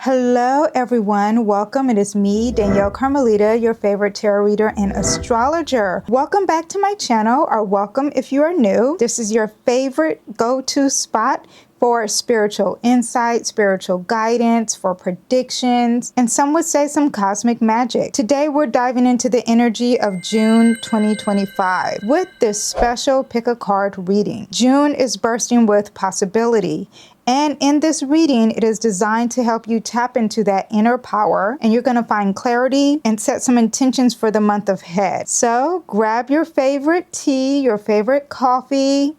Hello everyone, welcome. It is me, Danyell Carmelita, your favorite tarot reader and astrologer. Welcome back to my channel, or welcome if you are new. This is your favorite go-to spot for spiritual insight, spiritual guidance, for predictions, and some would say some cosmic magic. Today we're diving into the energy of June 2025 with this special pick a card reading. June is bursting with possibility. And in this reading, it is designed to help you tap into that inner power, and you're going to find clarity and set some intentions for the month ahead. So grab your favorite tea, your favorite coffee,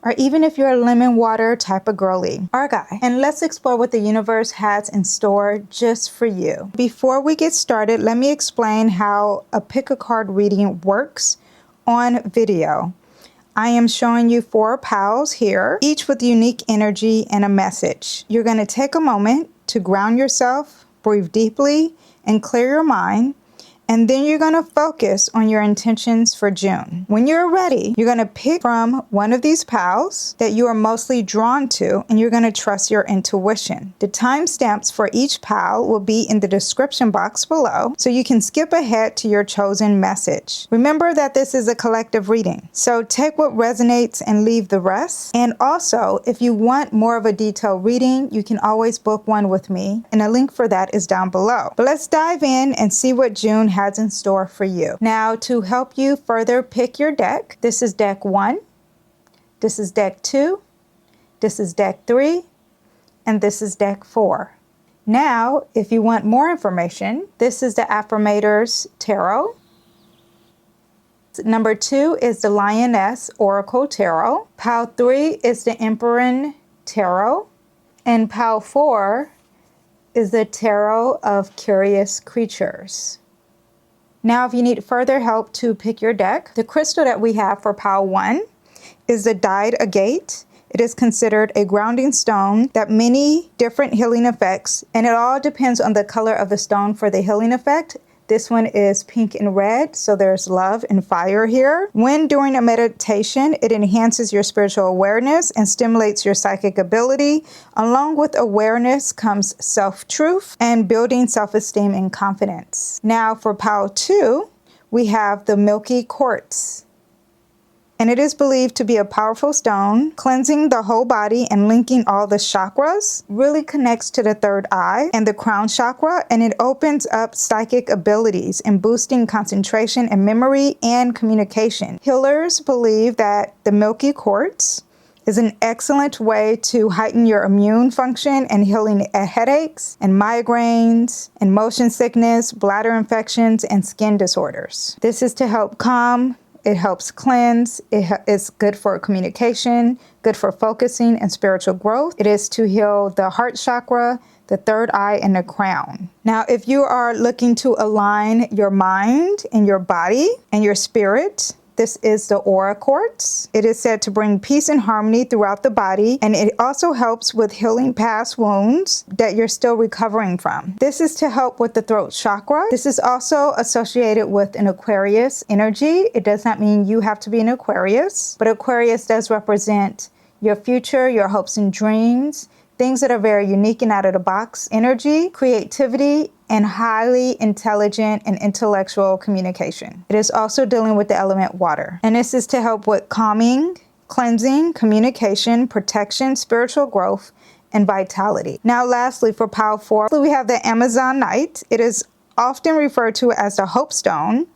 or even if you're a lemon water type of girly or guy, and let's explore what the universe has in store just for you. Before we get started, let me explain how a pick a card reading works on video. I am showing you 4 piles here, each with unique energy and a message. You're going to take a moment to ground yourself, breathe deeply, and clear your mind. And then you're going to focus on your intentions for June. When you're ready, you're going to pick from one of these piles that you are mostly drawn to, and you're going to trust your intuition. The timestamps for each pile will be in the description box below, so you can skip ahead to your chosen message. Remember that this is a collective reading, so take what resonates and leave the rest. And also, if you want more of a detailed reading, you can always book one with me, and a link for that is down below. But let's dive in and see what June has in store for you. Now, to help you further pick your deck, this is deck 1, this is deck 2, this is deck 3, and this is deck 4. Now, if you want more information, this is the Affirmators Tarot. Number 2 is the Lioness Oracle Tarot. Pile 3 is the Emperor Tarot. And pile 4 is the Tarot of Curious Creatures. Now, if you need further help to pick your deck, the crystal that we have for pile 1 is the Dyed Agate. It is considered a grounding stone that many different healing effects, and it all depends on the color of the stone for the healing effect. This one is pink and red, so there's love and fire here. When doing a meditation, it enhances your spiritual awareness and stimulates your psychic ability. Along with awareness comes self-truth and building self-esteem and confidence. Now for pile 2, we have the Milky Quartz. And it is believed to be a powerful stone, cleansing the whole body and linking all the chakras. Really connects to the third eye and the crown chakra, and it opens up psychic abilities and boosting concentration and memory and communication. Healers believe that the Milky Quartz is an excellent way to heighten your immune function and healing headaches and migraines and motion sickness, bladder infections, and skin disorders. This is to help calm. It helps cleanse. It's good for communication, good for focusing and spiritual growth. It is to heal the heart chakra, the third eye, and the crown. Now, if you are looking to align your mind and your body and your spirit, this is the Aura Quartz. It is said to bring peace and harmony throughout the body, and it also helps with healing past wounds that you're still recovering from. This is to help with the throat chakra. This is also associated with an Aquarius energy. It does not mean you have to be an Aquarius, but Aquarius does represent your future, your hopes and dreams, things that are very unique and out of the box energy, creativity, and highly intelligent and intellectual communication. It is also dealing with the element water. And this is to help with calming, cleansing, communication, protection, spiritual growth, and vitality. Now, lastly, for pile 4, we have the Amazonite. It is often referred to as the Hope Stone.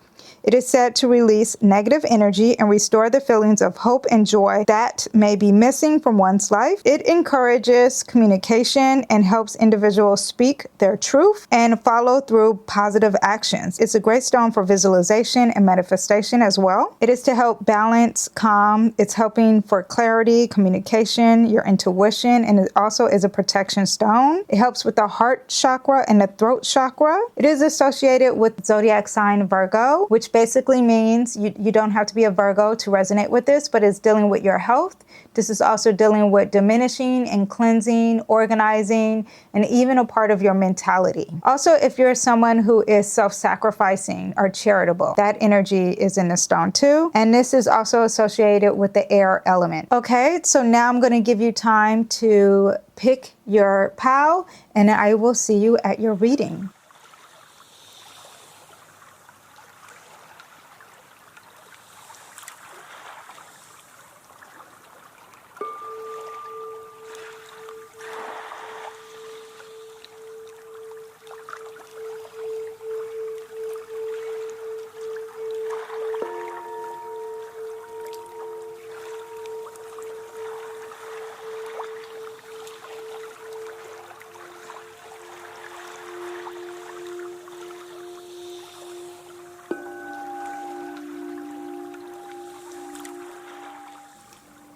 It is said to release negative energy and restore the feelings of hope and joy that may be missing from one's life. It encourages communication and helps individuals speak their truth and follow through positive actions. It's a great stone for visualization and manifestation as well. It is to help balance, calm. It's helping for clarity, communication, your intuition, and it also is a protection stone. It helps with the heart chakra and the throat chakra. It is associated with zodiac sign Virgo, which which basically means you don't have to be a Virgo to resonate with this, but it's dealing with your health. This is also dealing with diminishing and cleansing, organizing, and even a part of your mentality. Also, if you're someone who is self-sacrificing or charitable, that energy is in the stone too. And this is also associated with the air element. Okay, so now I'm going to give you time to pick your pal, and I will see you at your reading.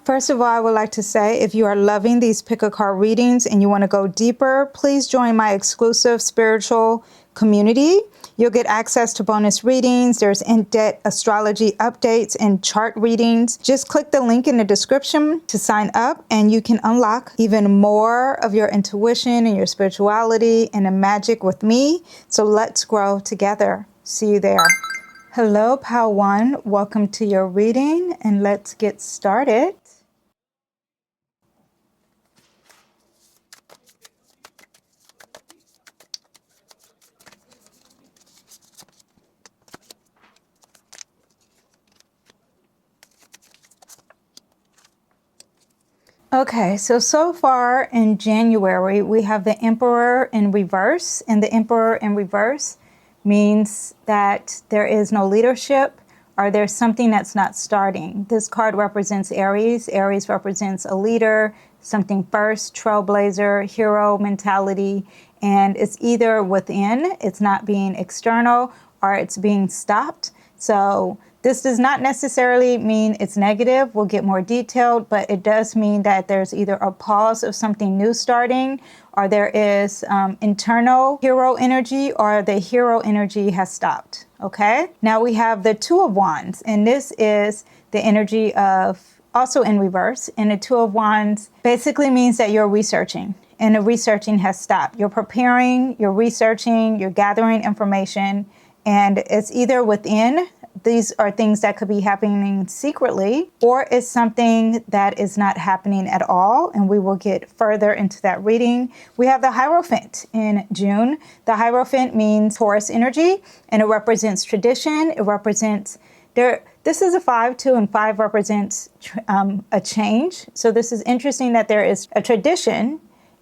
First of all, I would like to say, if you are loving these pick a card readings and you want to go deeper, please join my exclusive spiritual community. You'll get access to bonus readings. There's in-depth astrology updates and chart readings. Just click the link in the description to sign up, and you can unlock even more of your intuition and your spirituality and the magic with me. So let's grow together. See you there. Hello, Pal One. Welcome to your reading, and let's get started. Okay, so far in January, we have the Emperor in reverse, and the Emperor in reverse means that there is no leadership or there's something that's not starting. This card represents Aries. Aries represents a leader, something first, trailblazer, hero mentality, and it's either within, it's not being external, or it's being stopped. So this does not necessarily mean it's negative. We'll get more detailed, but it does mean that there's either a pause of something new starting, or there is internal hero energy, or the hero energy has stopped. Okay. Now we have the Two of Wands, and this is the energy of also in reverse. And the Two of Wands basically means that you're researching, and the researching has stopped. You're preparing, you're researching, you're gathering information, and it's either within. These are things that could be happening secretly, or it's something that is not happening at all, and we will get further into that reading. We have the Hierophant in June. The Hierophant means Taurus energy, and it represents tradition. It represents this is a 5, 2, and 5 represents a change. So this is interesting that there is a tradition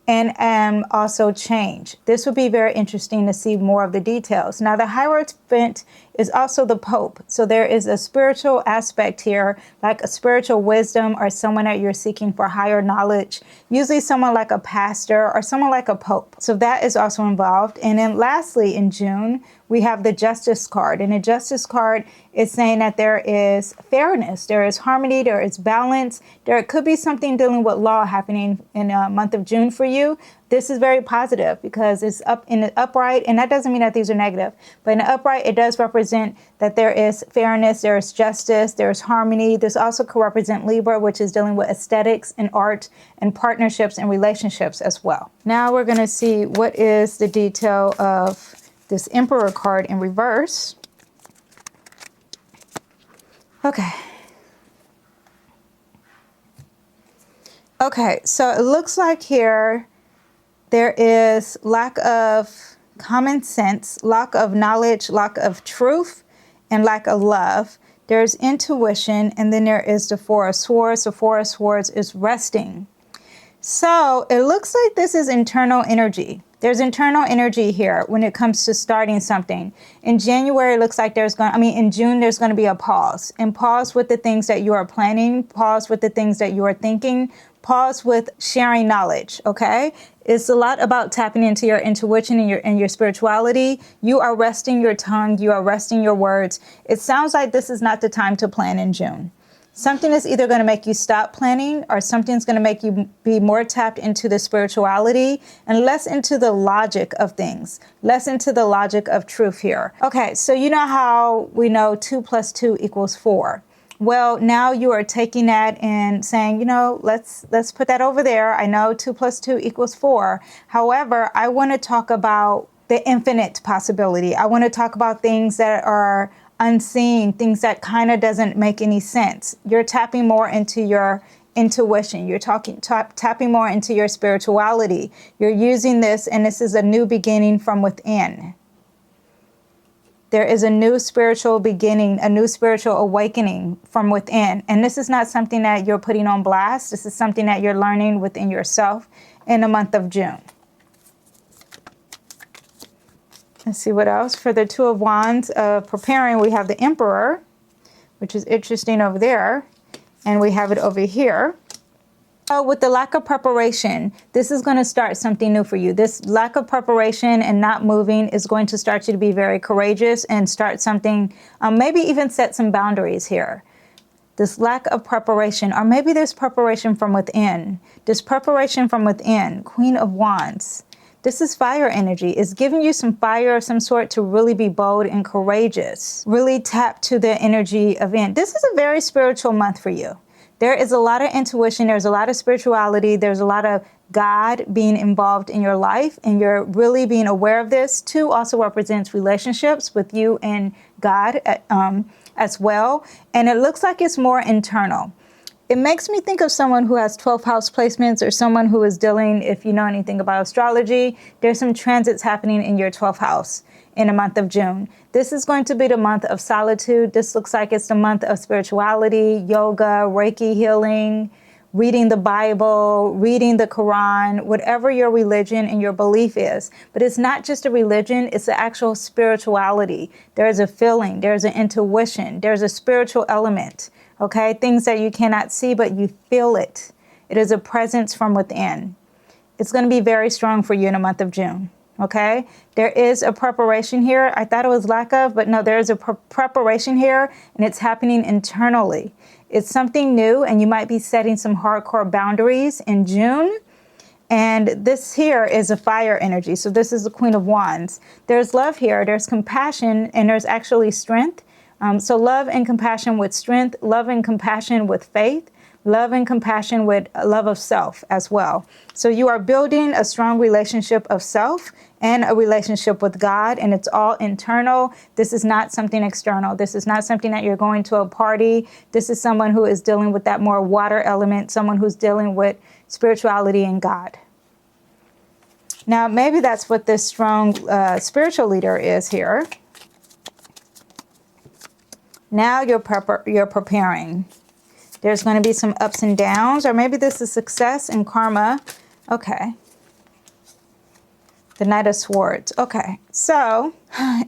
and also change. This would be very interesting to see more of the details. Now, the Hierophant is also the Pope. So there is a spiritual aspect here, like a spiritual wisdom, or someone that you're seeking for higher knowledge, usually someone like a pastor or someone like a Pope. So that is also involved. And then lastly, in June, we have the Justice card. And the Justice card is saying that there is fairness, there is harmony, there is balance. There could be something dealing with law happening in the month of June for you. This is very positive because it's up in the upright, and that doesn't mean that these are negative, but in the upright, it does represent that there is fairness, there is justice, there is harmony. This also could represent Libra, which is dealing with aesthetics and art and partnerships and relationships as well. Now we're going to see what is the detail of this Emperor card in reverse. Okay. Okay, so it looks like here there is lack of common sense, lack of knowledge, lack of truth, and lack of love. There's intuition, and then there is the Four of Swords. The Four of Swords is resting. So it looks like this is internal energy. There's internal energy here when it comes to starting something. In January, it looks like in June, there's going to be a pause. And pause with the things that you are planning, pause with the things that you are thinking, pause with sharing knowledge, okay? It's a lot about tapping into your intuition and your spirituality. You are resting your tongue. You are resting your words. It sounds like this is not the time to plan in June. Something is either going to make you stop planning, or something's going to make you be more tapped into the spirituality and less into the logic of things, less into the logic of truth here. Okay, so you know how we know 2 + 2 = 4. Well, now you are taking that and saying, you know, let's put that over there. I know 2 + 2 = 4. However, I want to talk about the infinite possibility. I want to talk about things that are unseen, things that kind of doesn't make any sense. You're tapping more into your intuition. You're tapping more into your spirituality. You're using this, and this is a new beginning from within. There is a new spiritual beginning, a new spiritual awakening from within. And this is not something that you're putting on blast. This is something that you're learning within yourself in the month of June. Let's see what else. For the 2 of Wands preparing, we have the Emperor, which is interesting over there. And we have it over here. So with the lack of preparation, this is going to start something new for you. This lack of preparation and not moving is going to start you to be very courageous and start something, maybe even set some boundaries here. This lack of preparation, or maybe there's preparation from within. This preparation from within, Queen of Wands. This is fire energy. It's giving you some fire of some sort to really be bold and courageous. Really tap to the energy of in. This is a very spiritual month for you. There is a lot of intuition. There's a lot of spirituality. There's a lot of God being involved in your life, and you're really being aware of this. 2 also represents relationships with you and God as well. And it looks like it's more internal. It makes me think of someone who has 12th house placements, or someone who is dealing, if you know anything about astrology, there's some transits happening in your 12th house in the month of June. This is going to be the month of solitude. This looks like it's the month of spirituality, yoga, Reiki healing, reading the Bible, reading the Quran, whatever your religion and your belief is. But it's not just a religion, it's the actual spirituality. There's a feeling, there's an intuition, there's a spiritual element. Okay, things that you cannot see, but you feel it. It is a presence from within. It's going to be very strong for you in the month of June. Okay, there is a preparation here. I thought it was lack of, but no, there is a preparation here, and it's happening internally. It's something new, and you might be setting some hardcore boundaries in June. And this here is a fire energy. So this is the Queen of Wands. There's love here, there's compassion, and there's actually strength. So love and compassion with strength, love and compassion with faith, love and compassion with love of self as well. So you are building a strong relationship of self and a relationship with God, and it's all internal. This is not something external. This is not something that you're going to a party. This is someone who is dealing with that more water element, someone who's dealing with spirituality and God. Now, maybe that's what this strong spiritual leader is here. Now you're preparing. There's going to be some ups and downs, or maybe this is success and karma. Okay. The Knight of Swords. Okay. So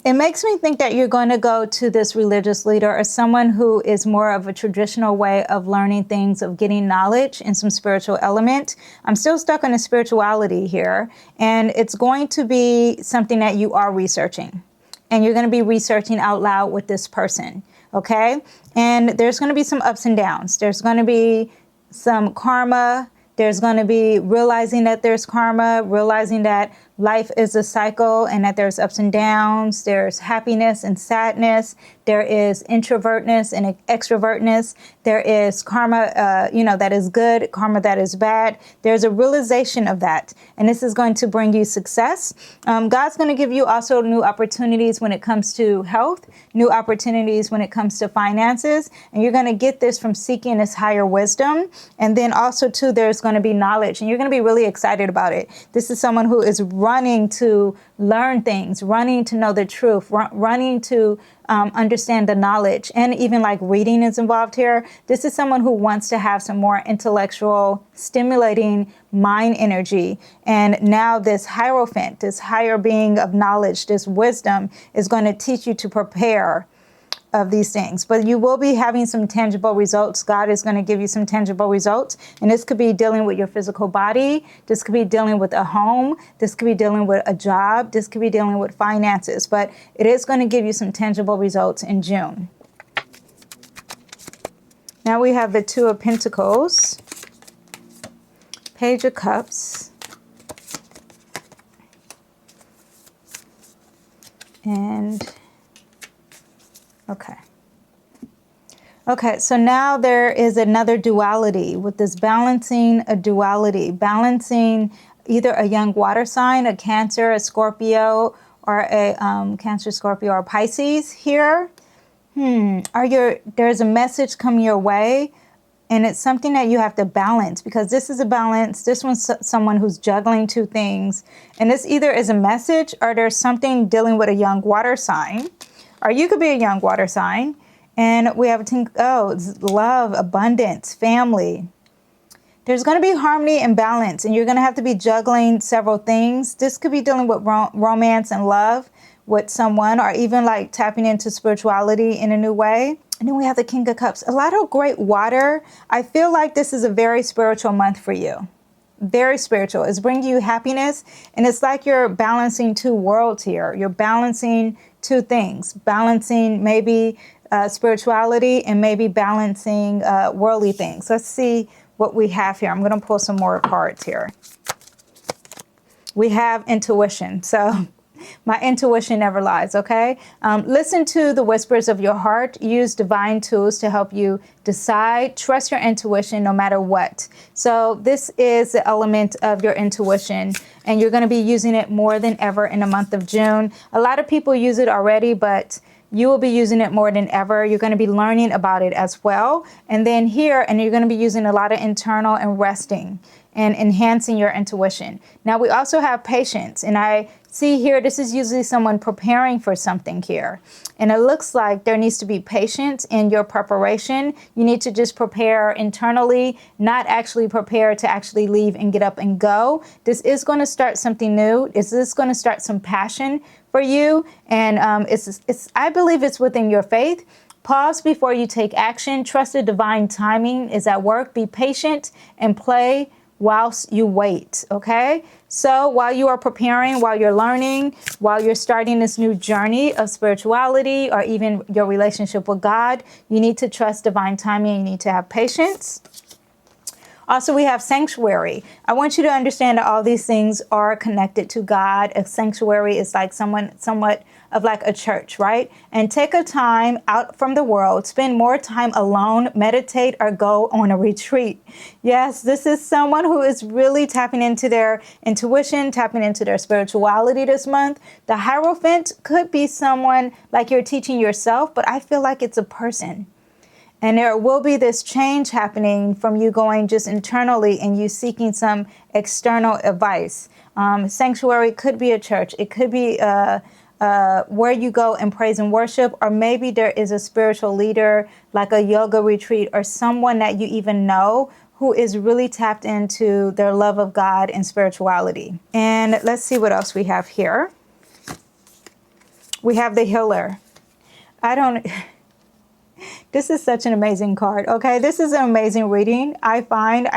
it makes me think that you're going to go to this religious leader, or someone who is more of a traditional way of learning things, of getting knowledge in some spiritual element. I'm still stuck on the spirituality here, and it's going to be something that you are researching, and you're going to be researching out loud with this person. Okay, and there's going to be some ups and downs. There's going to be some karma. There's going to be realizing that there's karma, realizing that life is a cycle and that there's ups and downs. There's happiness and sadness. There is introvertness and extrovertness. There is karma, that is good, karma that is bad. There's a realization of that. And this is going to bring you success. God's going to give you also new opportunities when it comes to health, new opportunities when it comes to finances. And you're going to get this from seeking this higher wisdom. And then also, too, there's going to be knowledge, and you're going to be really excited about it. This is someone who is running to learn things, running to know the truth, running to understand the knowledge, and even like reading is involved here. This is someone who wants to have some more intellectual, stimulating mind energy. And now this Hierophant, this higher being of knowledge, this wisdom is going to teach you to prepare of these things. But you will be having some tangible results. God is going to give you some tangible results. And this could be dealing with your physical body. This could be dealing with a home. This could be dealing with a job. This could be dealing with finances. But it is going to give you some tangible results in June. Now we have the Two of Pentacles, Page of Cups, and okay. Okay, so now there is another duality with this balancing a duality, balancing either a young water sign, a Cancer, a Scorpio, or a Cancer, Scorpio, or Pisces here. There's a message coming your way, and it's something that you have to balance, because this is a balance. This one's someone who's juggling two things, and this either is a message or there's something dealing with a young water sign, or you could be a young water sign. And we have love, abundance, family. There's going to be harmony and balance, and you're going to have to be juggling several things. This could be dealing with romance and love with someone, or even like tapping into spirituality in a new way. And then we have the King of Cups. A lot of great water. I feel like this is a very spiritual month for you. Very spiritual. It's bringing you happiness, and it's like you're balancing two worlds here. You're balancing two things. Balancing maybe spirituality and maybe balancing worldly things. Let's see what we have here. I'm going to pull some more cards here. We have intuition. So my intuition never lies, okay? Listen to the whispers of your heart. Use divine tools to help you decide. Trust your intuition no matter what. So this is the element of your intuition, and you're going to be using it more than ever in the month of June. A lot of people use it already, but you will be using it more than ever. You're going to be learning about it as well. And then here, and you're going to be using a lot of internal and resting and enhancing your intuition. Now, we also have patience. And I see here, this is usually someone preparing for something here. And it looks like there needs to be patience in your preparation. You need to just prepare internally, not actually prepare to actually leave and get up and go. This is going to start something new. This is going to start some passion for you. And I believe it's within your faith. Pause before you take action. Trust the divine timing is at work. Be patient and play whilst you wait, okay? So while you are preparing, while you're learning, while you're starting this new journey of spirituality or even your relationship with God, you need to trust divine timing. You need to have patience. Also, we have sanctuary. I want you to understand that all these things are connected to God. A sanctuary is like somewhat of like a church, right? And take a time out from the world, spend more time alone, meditate, or go on a retreat. Yes, this is someone who is really tapping into their intuition, tapping into their spirituality this month. The Hierophant could be someone like you're teaching yourself, but I feel like it's a person. And there will be this change happening from you going just internally and you seeking some external advice. Sanctuary could be a church. It could be where you go and praise and worship, or maybe there is a spiritual leader like a yoga retreat or someone that you even know who is really tapped into their love of God and spirituality. And let's see what else we have here. We have the Healer. This is such an amazing card, okay? This is an amazing reading. I find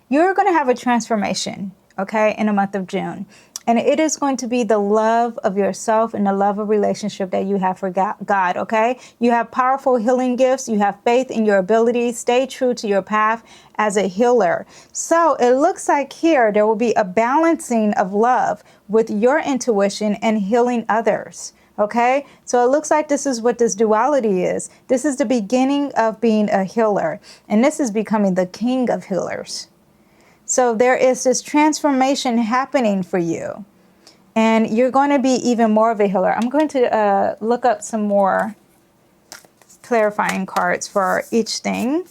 you're going to have a transformation, okay, in the month of June. And it is going to be the love of yourself and the love of relationship that you have for God, okay? You have powerful healing gifts. You have faith in your abilities. Stay true to your path as a healer. So it looks like here there will be a balancing of love with your intuition and healing others. Okay, so it looks like this is what this duality is. This is the beginning of being a healer, and this is becoming the king of healers. So there is this transformation happening for you, and you're going to be even more of a healer. I'm going to look up some more clarifying cards for each thing.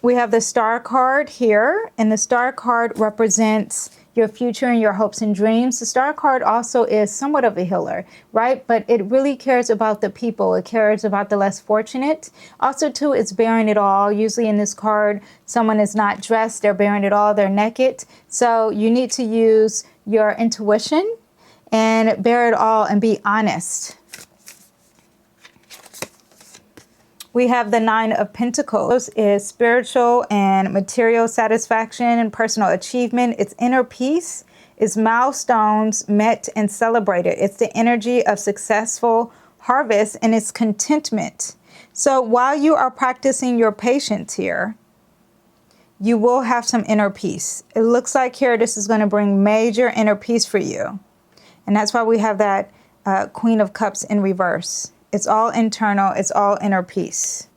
We have the Star card here, and the Star card represents your future and your hopes and dreams. The Star card also is somewhat of a healer, right? But it really cares about the people. It cares about the less fortunate. Also, too, it's bearing it all. Usually in this card, someone is not dressed. They're bearing it all. They're naked. So you need to use your intuition and bear it all and be honest. We have the Nine of Pentacles. Is spiritual and material satisfaction and personal achievement. It's inner peace. It's milestones met and celebrated. It's the energy of successful harvest, and it's contentment. So while you are practicing your patience here, you will have some inner peace. It looks like here this is going to bring major inner peace for you. And that's why we have that Queen of Cups in reverse. It's all internal. It's all inner peace.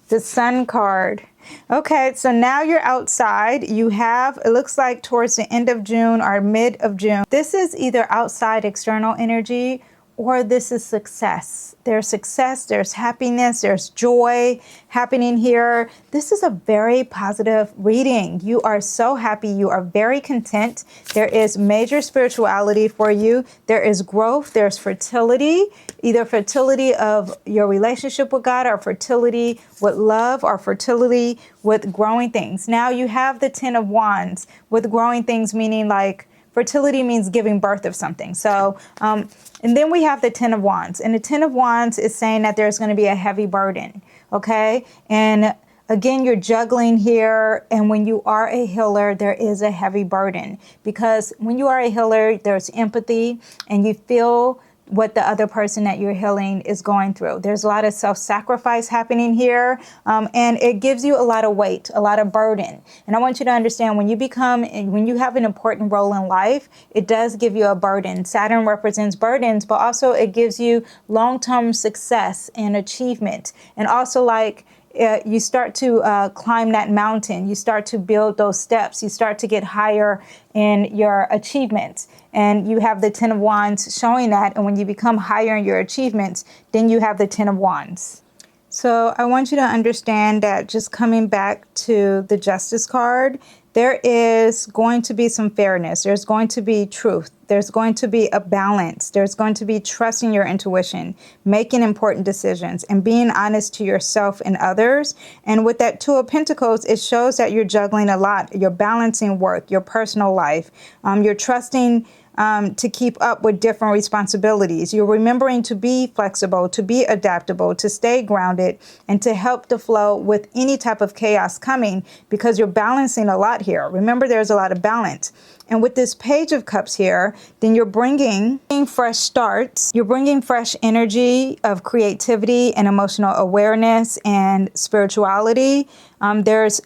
The Sun card. Okay, so now you're outside. You have, it looks like towards the end of June or mid of June. This is either outside external energy or this is success. There's success, there's happiness, there's joy happening here. This is a very positive reading. You are so happy. You are very content. There is major spirituality for you. There is growth. There's fertility, either fertility of your relationship with God or fertility with love or fertility with growing things. Now you have the 10 of Wands with growing things, meaning like fertility means giving birth of something. So, and then we have the 10 of Wands. And the 10 of Wands is saying that there's going to be a heavy burden. Okay. And again, you're juggling here. And when you are a healer, there is a heavy burden, because when you are a healer, there's empathy and you feel what the other person that you're healing is going through. There's a lot of self-sacrifice happening here, and it gives you a lot of weight, a lot of burden. And I want you to understand, when you have an important role in life, it does give you a burden. Saturn represents burdens, but also it gives you long-term success and achievement. And also, like, you start to climb that mountain. You start to build those steps. You start to get higher in your achievements. And you have the 10 of Wands showing that. And when you become higher in your achievements, then you have the 10 of Wands. So I want you to understand that, just coming back to the Justice card, there is going to be some fairness. There's going to be truth. There's going to be a balance. There's going to be trusting your intuition, making important decisions, and being honest to yourself and others. And with that 2 of Pentacles, it shows that you're juggling a lot. You're balancing work, your personal life. You're trusting to keep up with different responsibilities. You're remembering to be flexible, to be adaptable, to stay grounded, and to help the flow with any type of chaos coming, because you're balancing a lot here. Remember, there's a lot of balance. And with this Page of Cups here, then you're bringing fresh starts. You're bringing fresh energy of creativity and emotional awareness and spirituality. There's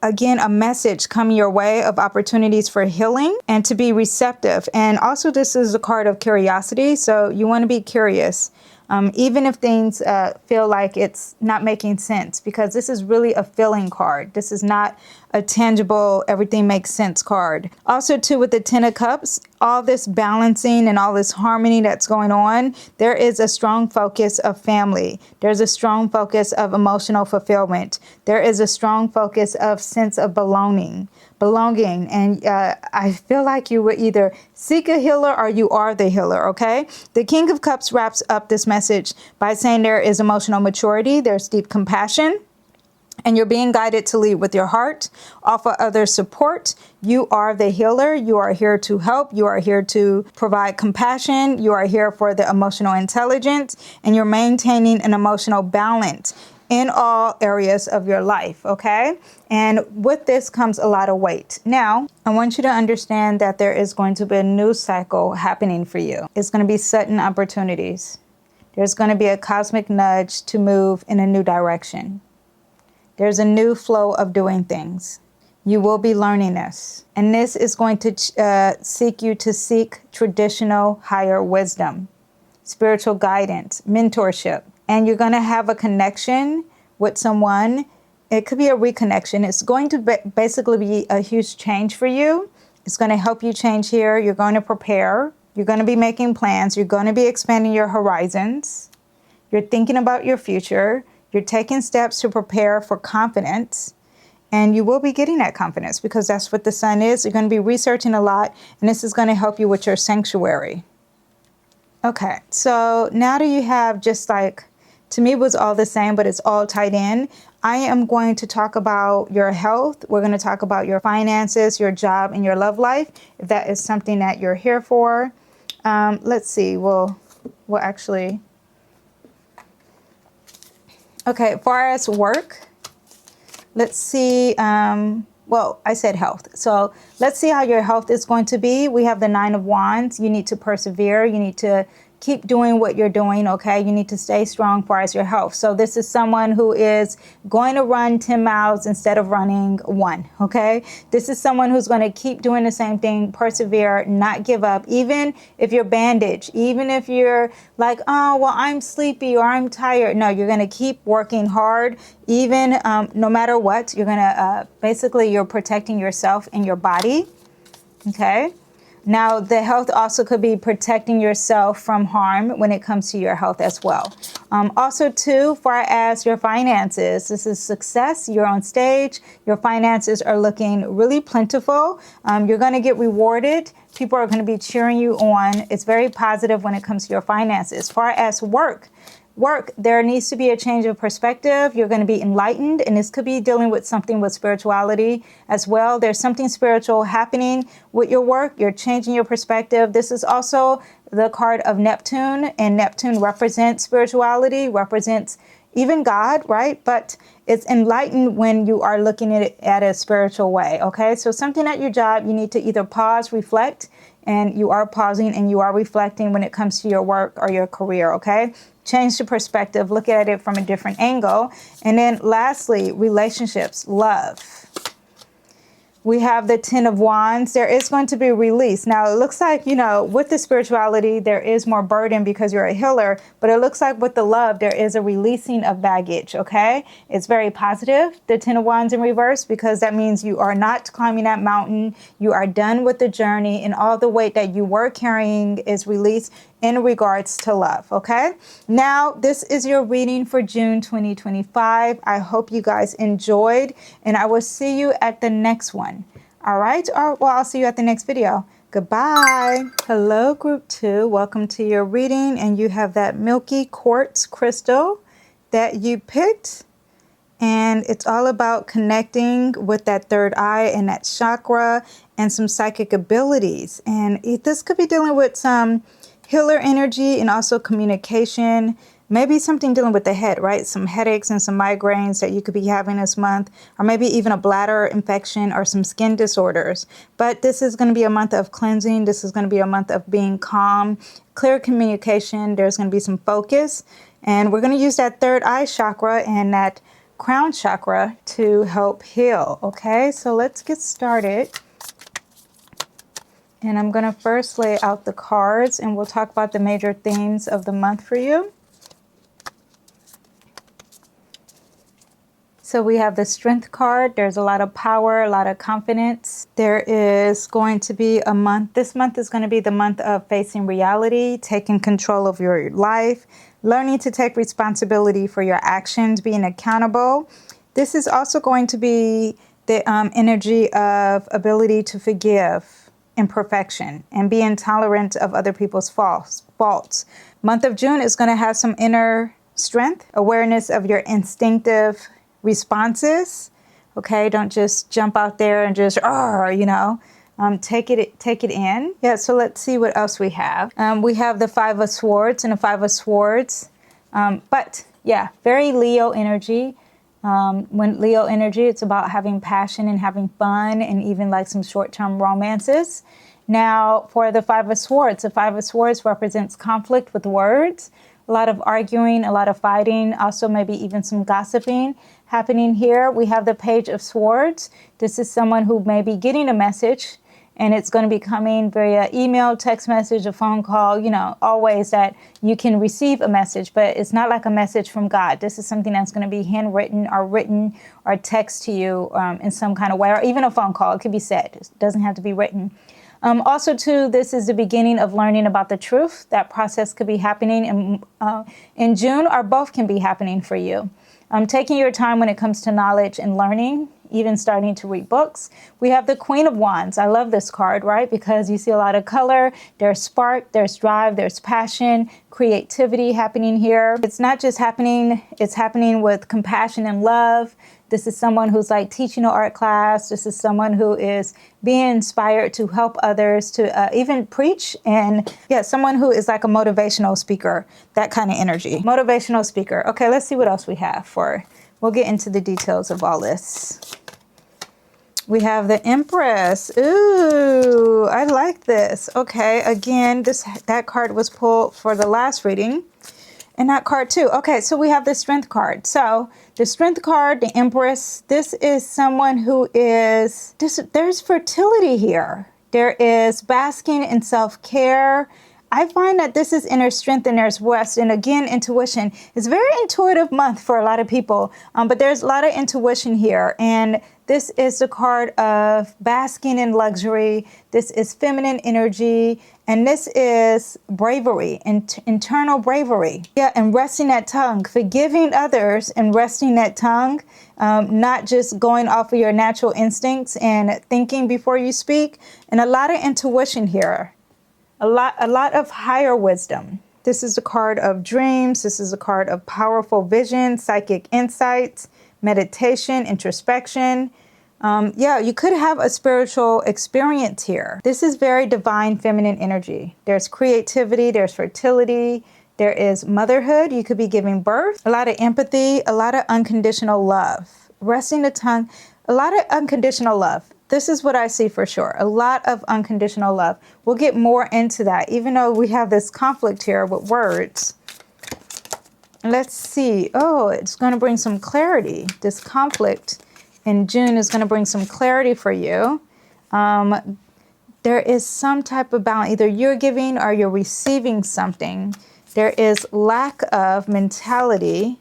again a message coming your way of opportunities for healing and to be receptive. And also, this is a card of curiosity. So you want to be curious. Even if things feel like it's not making sense, because this is really a feeling card. This is not a tangible, everything makes sense card. Also, too, with the 10 of Cups, all this balancing and all this harmony that's going on, there is a strong focus of family. There's a strong focus of emotional fulfillment. There is a strong focus of sense of belonging. And I feel like you would either seek a healer or you are the healer, okay? The King of Cups wraps up this message by saying there is emotional maturity, there's deep compassion, and you're being guided to lead with your heart, offer others support. You are the healer. You are here to help. You are here to provide compassion. You are here for the emotional intelligence, and you're maintaining an emotional balance in all areas of your life, okay? And with this comes a lot of weight. Now, I want you to understand that there is going to be a new cycle happening for you. It's going to be sudden opportunities. There's going to be a cosmic nudge to move in a new direction. There's a new flow of doing things. You will be learning this. And this is going to seek you to seek traditional higher wisdom, spiritual guidance, mentorship. And you're going to have a connection with someone. It could be a reconnection. It's going to basically be a huge change for you. It's going to help you change here. You're going to prepare. You're going to be making plans. You're going to be expanding your horizons. You're thinking about your future. You're taking steps to prepare for confidence. And you will be getting that confidence, because that's what the Sun is. You're going to be researching a lot. And this is going to help you with your sanctuary. Okay, so now do you have, just like, to me it was all the same, but it's all tied in. I am going to talk about your health. We're going to talk about your finances, your job, and your love life, if that is something that you're here for. Let's see. We'll actually... Okay, as far as work, let's see. Well, I said health. So let's see how your health is going to be. We have the 9 of Wands. You need to persevere. You need to keep doing what you're doing, okay? You need to stay strong as far as your health. So this is someone who is going to run 10 miles instead of running 1, okay? This is someone who's going to keep doing the same thing, persevere, not give up, even if you're bandaged, even if you're like, oh, well, I'm sleepy or I'm tired. No, you're going to keep working hard, even no matter what. You're going to basically, you're protecting yourself and your body, okay? Now, the health also could be protecting yourself from harm when it comes to your health as well. Also, too, far as your finances, this is success. You're on stage. Your finances are looking really plentiful. You're going to get rewarded. People are going to be cheering you on. It's very positive when it comes to your finances. Far as work, there needs to be a change of perspective. You're going to be enlightened, and this could be dealing with something with spirituality as well. There's something spiritual happening with your work. You're changing your perspective. This is also the card of Neptune, and Neptune represents spirituality, represents even God, right? But it's enlightened when you are looking at it at a spiritual way, okay? So something at your job, you need to either pause, reflect, and you are pausing and you are reflecting when it comes to your work or your career, okay? Change the perspective, look at it from a different angle. And then lastly, relationships, love. We have the 10 of Wands. There is going to be a release. Now, it looks like, you know, with the spirituality, there is more burden because you're a healer. But it looks like with the love, there is a releasing of baggage, okay? It's very positive, the 10 of Wands in reverse, because that means you are not climbing that mountain. You are done with the journey, and all the weight that you were carrying is released in regards to love, okay? Now, this is your reading for June 2025. I hope you guys enjoyed, and I will see you at the next one. All right? Well, I'll see you at the next video. Goodbye. Hello, group 2. Welcome to your reading, and you have that milky quartz crystal that you picked, and it's all about connecting with that third eye and that chakra and some psychic abilities. And this could be dealing with some healer energy and also communication, maybe something dealing with the head, right? Some headaches and some migraines that you could be having this month, or maybe even a bladder infection or some skin disorders. But this is going to be a month of cleansing. This is going to be a month of being calm, clear communication. There's going to be some focus, and we're going to use that third eye chakra and that crown chakra to help heal. Okay, so let's get started. And I'm going to first lay out the cards, and we'll talk about the major themes of the month for you. So we have the Strength card. There's a lot of power, a lot of confidence. There is going to be a month. This month is going to be the month of facing reality, taking control of your life, learning to take responsibility for your actions, being accountable. This is also going to be the energy of ability to forgive, imperfection, and be intolerant of other people's faults. Month of June is going to have some inner strength, awareness of your instinctive responses. Okay, don't just jump out there and just, take it in. Yeah, so let's see what else we have. We have the Five of Swords and the Five of Swords. But yeah, very Leo energy. When Leo energy, it's about having passion and having fun and even like some short-term romances. Now, for the Five of Swords, the Five of Swords represents conflict with words, a lot of arguing, a lot of fighting, also maybe even some gossiping happening here. We have the Page of Swords. This is someone who may be getting a message, and it's going to be coming via email, text message, a phone call, always that you can receive a message, but it's not like a message from God. This is something that's going to be handwritten or written or text to you in some kind of way, or even a phone call. It could be said. It doesn't have to be written. Also, too, this is the beginning of learning about the truth. That process could be happening in June, or both can be happening for you. Taking your time when it comes to knowledge and learning, even starting to read books. We have the Queen of Wands. I love this card, right? Because you see a lot of color. There's spark, there's drive, there's passion, creativity happening here. It's not just happening, it's happening with compassion and love. This is someone who's like teaching an art class. This is someone who is being inspired to help others, to even preach. And yeah, someone who is like a motivational speaker, that kind of energy. Motivational speaker. Okay, let's see what else we have for, we'll get into the details of all this. We have the Empress. Ooh, I like this. Okay, again, that card was pulled for the last reading. And that card too. Okay, so we have the Strength card. So the Strength card, the Empress, this is someone who is, there's fertility here. There is basking in self-care. I find that this is inner strength and there's rest. And again, intuition. It's a very intuitive month for a lot of people, but there's a lot of intuition here. And this is the card of basking in luxury. This is feminine energy. And this is bravery, internal bravery. Yeah, and resting that tongue, forgiving others and resting that tongue, not just going off of your natural instincts and thinking before you speak. And a lot of intuition here. A lot of higher wisdom. This is the card of dreams. This is a card of powerful vision, psychic insights, meditation, introspection. Yeah, you could have a spiritual experience here. This is very divine feminine energy. There's creativity, there's fertility, there is motherhood. You could be giving birth, a lot of empathy, a lot of unconditional love. Resting the tongue, a lot of unconditional love. This is what I see for sure. A lot of unconditional love. We'll get more into that, even though we have this conflict here with words. Let's see. Oh, it's going to bring some clarity. This conflict in June is going to bring some clarity for you. There is some type of balance. Either you're giving or you're receiving something. There is lack of mentality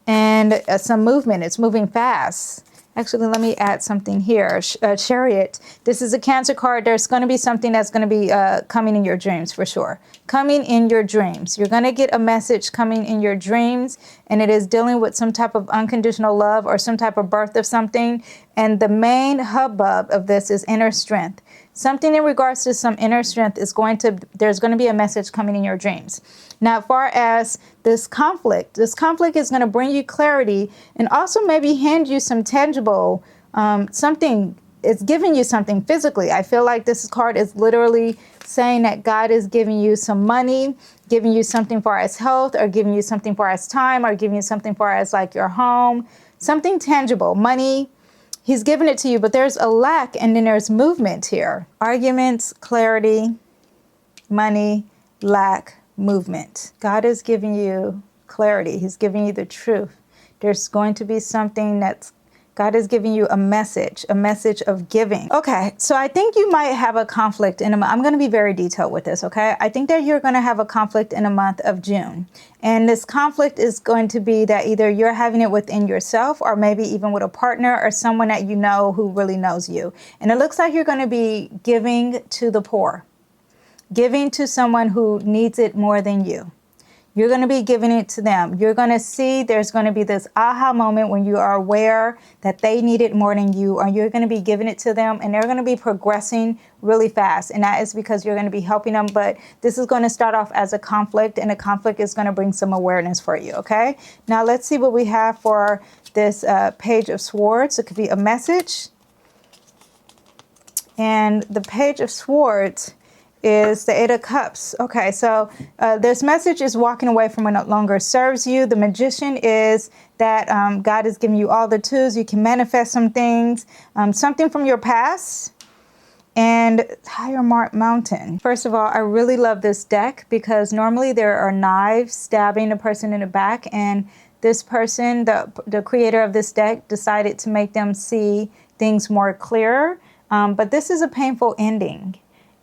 and some movement. It's moving fast. Actually, let me add something here. Chariot. This is a Cancer card. There's going to be something that's going to be coming in your dreams for sure. Coming in your dreams. You're going to get a message coming in your dreams, and it is dealing with some type of unconditional love or some type of birth of something. And the main hubbub of this is inner strength. Something in regards to some inner strength is there's going to be a message coming in your dreams. Now, as far as this conflict is going to bring you clarity and also maybe hand you some tangible, something. It's giving you something physically. I feel like this card is literally saying that God is giving you some money, giving you something for his health, or giving you something for his time, or giving you something for his, like, your home, something tangible, money. He's giving it to you, but there's a lack, and then there's movement here. Arguments, clarity, money, lack, movement. God is giving you clarity. He's giving you the truth. There's going to be something God is giving you a message of giving. Okay, so I think you might have a conflict in a month. I'm going to be very detailed with this, okay? I think that you're going to have a conflict in the month of June. And this conflict is going to be that either you're having it within yourself or maybe even with a partner or someone that you know who really knows you. And it looks like you're going to be giving to the poor, giving to someone who needs it more than you. You're going to be giving it to them. You're going to see there's going to be this aha moment when you are aware that they need it more than you, or you're going to be giving it to them and they're going to be progressing really fast. And that is because you're going to be helping them. But this is going to start off as a conflict, and a conflict is going to bring some awareness for you. Okay. Now let's see what we have for this Page of Swords. It could be a message. And the Page of Swords is the Eight of Cups. Okay, so this message is walking away from what no longer serves you. The Magician is that God is giving you all the tools. You can manifest some things, something from your past. And Higher Mountain. First of all, I really love this deck because normally there are knives stabbing a person in the back, and this person, the creator of this deck, decided to make them see things more clearer. But this is a painful ending.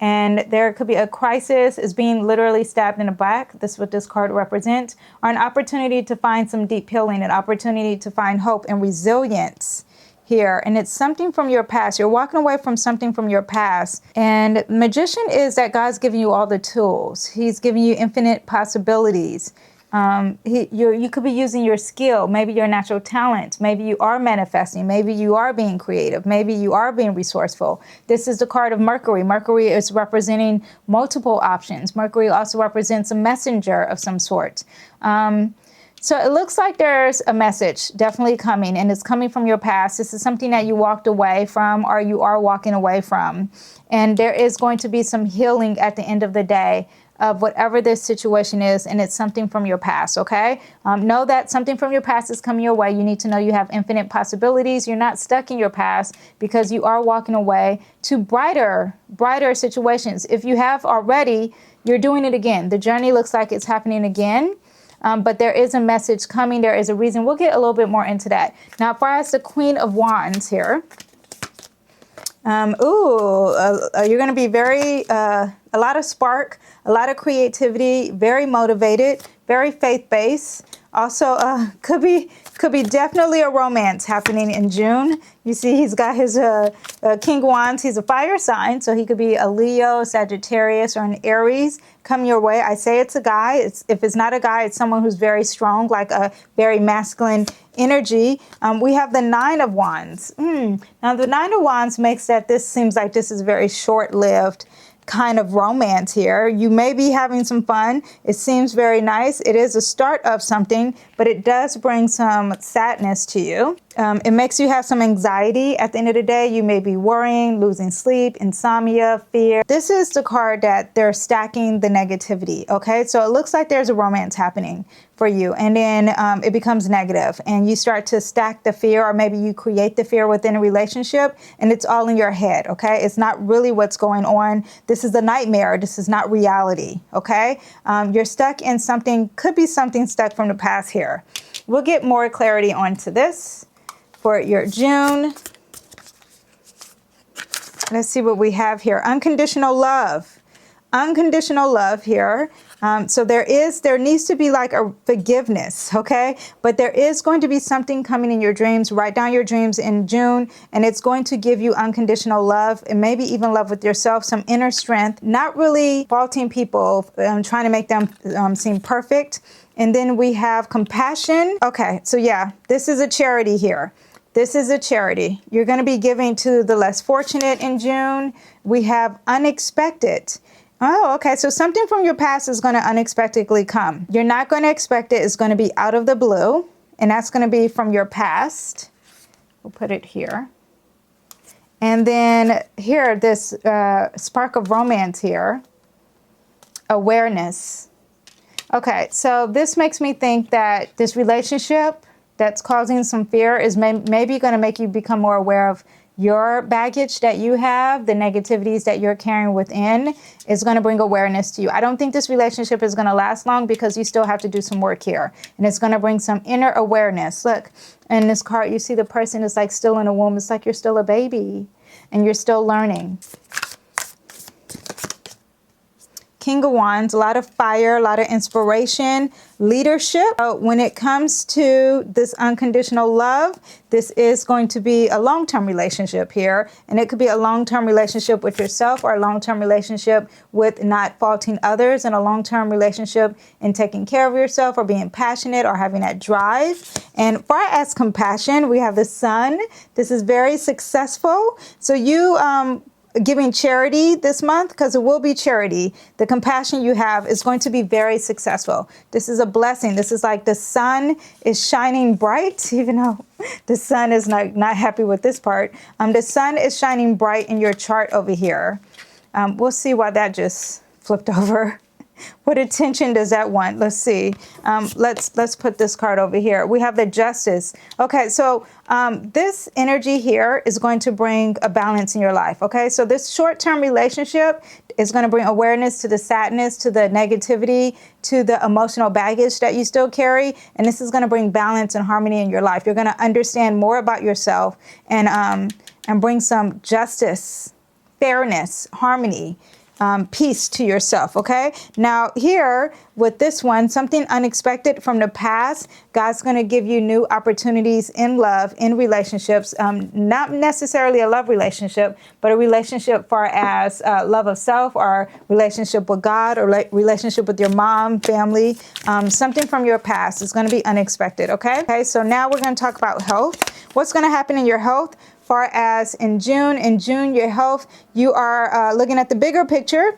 And there could be a crisis, is being literally stabbed in the back. This is what this card represents. Or an opportunity to find some deep healing, an opportunity to find hope and resilience here. And it's something from your past. You're walking away from something from your past. And Magician is that God's giving you all the tools. He's giving you infinite possibilities. You could be using your skill, maybe your natural talent. Maybe you are manifesting. Maybe you are being creative. Maybe you are being resourceful. This is the card of Mercury. Mercury is representing multiple options. Mercury also represents a messenger of some sort. So it looks like there's a message definitely coming, and it's coming from your past. This is something that you walked away from, or you are walking away from. And there is going to be some healing at the end of the day of whatever this situation is, and it's something from your past, okay? Know that something from your past is coming your way. You need to know you have infinite possibilities. You're not stuck in your past because you are walking away to brighter situations. If you have already, you're doing it again. The journey looks like it's happening again. But there is a message coming. There is a reason. We'll get a little bit more into that. Now, as far as the Queen of Wands here, you're going to be very, a lot of spark, a lot of creativity, very motivated, very faith-based. Also, could be definitely a romance happening in June. You see, he's got his King of Wands. He's a fire sign, so he could be a Leo, Sagittarius, or an Aries. Come your way. I say it's a guy. If it's not a guy, it's someone who's very strong, like a very masculine energy. We have the Nine of Wands. Now, the Nine of Wands makes that this seems like this is very short-lived kind of romance here. You may be having some fun. It seems very nice. It is a start of something, but it does bring some sadness to you. It makes you have some anxiety. At the end of the day, you may be worrying, losing sleep, insomnia, fear. This is the card that they're stacking the negativity, okay? So it looks like there's a romance happening for you, and then it becomes negative, and you start to stack the fear, or maybe you create the fear within a relationship, and it's all in your head, okay? It's not really what's going on. This is a nightmare. This is not reality, okay? You're stuck in something, could be something stuck from the past here. We'll get more clarity onto this for your June. Let's see what we have here. Unconditional love. Unconditional love here. So there needs to be like a forgiveness, okay? But there is going to be something coming in your dreams. Write down your dreams in June, and it's going to give you unconditional love, and maybe even love with yourself, some inner strength, not really faulting people, trying to make them seem perfect. And then we have compassion. Okay, so yeah, this is a charity here. This is a charity. You're going to be giving to the less fortunate in June. We have unexpected. Oh, okay. So something from your past is going to unexpectedly come. You're not going to expect it. It's going to be out of the blue. And that's going to be from your past. We'll put it here. And then here, this spark of romance here. Awareness. Okay. So this makes me think that this relationship that's causing some fear is maybe going to make you become more aware of your baggage that you have, the negativities that you're carrying within, is going to bring awareness to you. I don't think this relationship is going to last long because you still have to do some work here. And it's going to bring some inner awareness. Look, in this card, you see the person is like still in a womb. It's like you're still a baby and you're still learning. King of Wands, a lot of fire, a lot of inspiration, leadership. When it comes to this unconditional love, this is going to be a long-term relationship here. And it could be a long-term relationship with yourself, or a long-term relationship with not faulting others, and a long-term relationship in taking care of yourself, or being passionate, or having that drive. And far as compassion, we have the Sun. This is very successful. So you giving charity this month, because it will be charity. The compassion you have is going to be very successful. This is a blessing. This is like the sun is shining bright, even though the sun is not happy with this part. The sun is shining bright in your chart over here. We'll see why that just flipped over. What attention does that want? Let's see. Let's put this card over here. We have the Justice. Okay, so this energy here is going to bring a balance in your life. Okay, so this short-term relationship is going to bring awareness to the sadness, to the negativity, to the emotional baggage that you still carry. And this is going to bring balance and harmony in your life. You're going to understand more about yourself and bring some justice, fairness, harmony, peace to yourself. Okay. Now here with this one, something unexpected from the past, God's going to give you new opportunities in love, in relationships, not necessarily a love relationship, but a relationship far as love of self, or relationship with God, or relationship with your mom, family. Something from your past is going to be unexpected. Okay. Okay. So now we're going to talk about health. What's going to happen in your health? Far as in June, your health, you are looking at the bigger picture.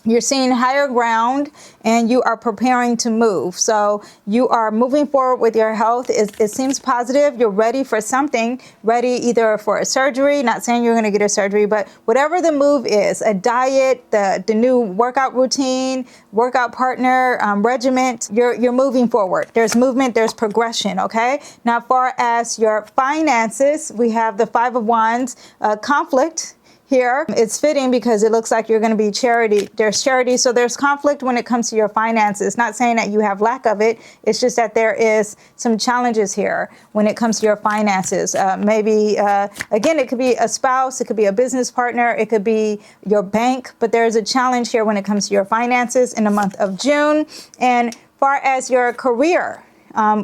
You're seeing higher ground and you are preparing to move. So you are moving forward with your health. It seems positive. You're ready for something, ready either for a surgery, not saying you're going to get a surgery, but whatever the move is, a diet, the new workout routine, workout partner, regiment, you're moving forward. There's movement, there's progression, okay? Now, as far as your finances, we have the Five of Wands, conflict. Here, it's fitting because it looks like you're going to be charity. There's charity, so there's conflict when it comes to your finances. Not saying that you have lack of it. It's just that there is some challenges here when it comes to your finances. Maybe, again, it could be a spouse, it could be a business partner, it could be your bank, but there's a challenge here when it comes to your finances in the month of June. And far as your career,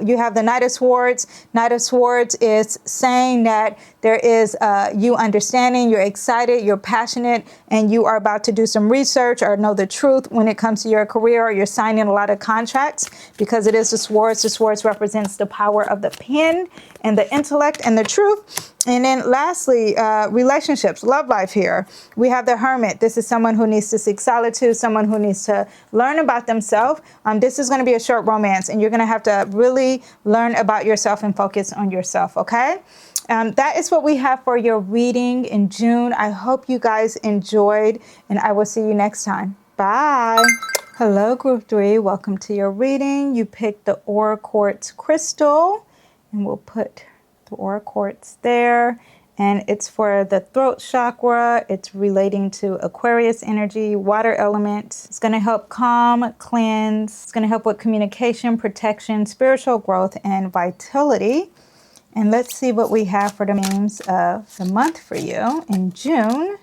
you have the Knight of Swords. Knight of Swords is saying that there is you understanding, you're excited, you're passionate, and you are about to do some research or know the truth when it comes to your career, or you're signing a lot of contracts because it is the Swords. The Swords represents the power of the pen and the intellect and the truth. And then lastly, relationships, love life here. We have the Hermit. This is someone who needs to seek solitude, someone who needs to learn about themselves. This is going to be a short romance, and you're going to have to really learn about yourself and focus on yourself, okay? That is what we have for your reading in June. I hope you guys enjoyed, and I will see you next time. Bye. Hello, Group 3. Welcome to your reading. You picked the Aura Quartz crystal, and we'll put the Aura Quartz there. And it's for the throat chakra. It's relating to Aquarius energy, water element. It's going to help calm, cleanse. It's going to help with communication, protection, spiritual growth, and vitality. And let's see what we have for the names of the month for you. In June,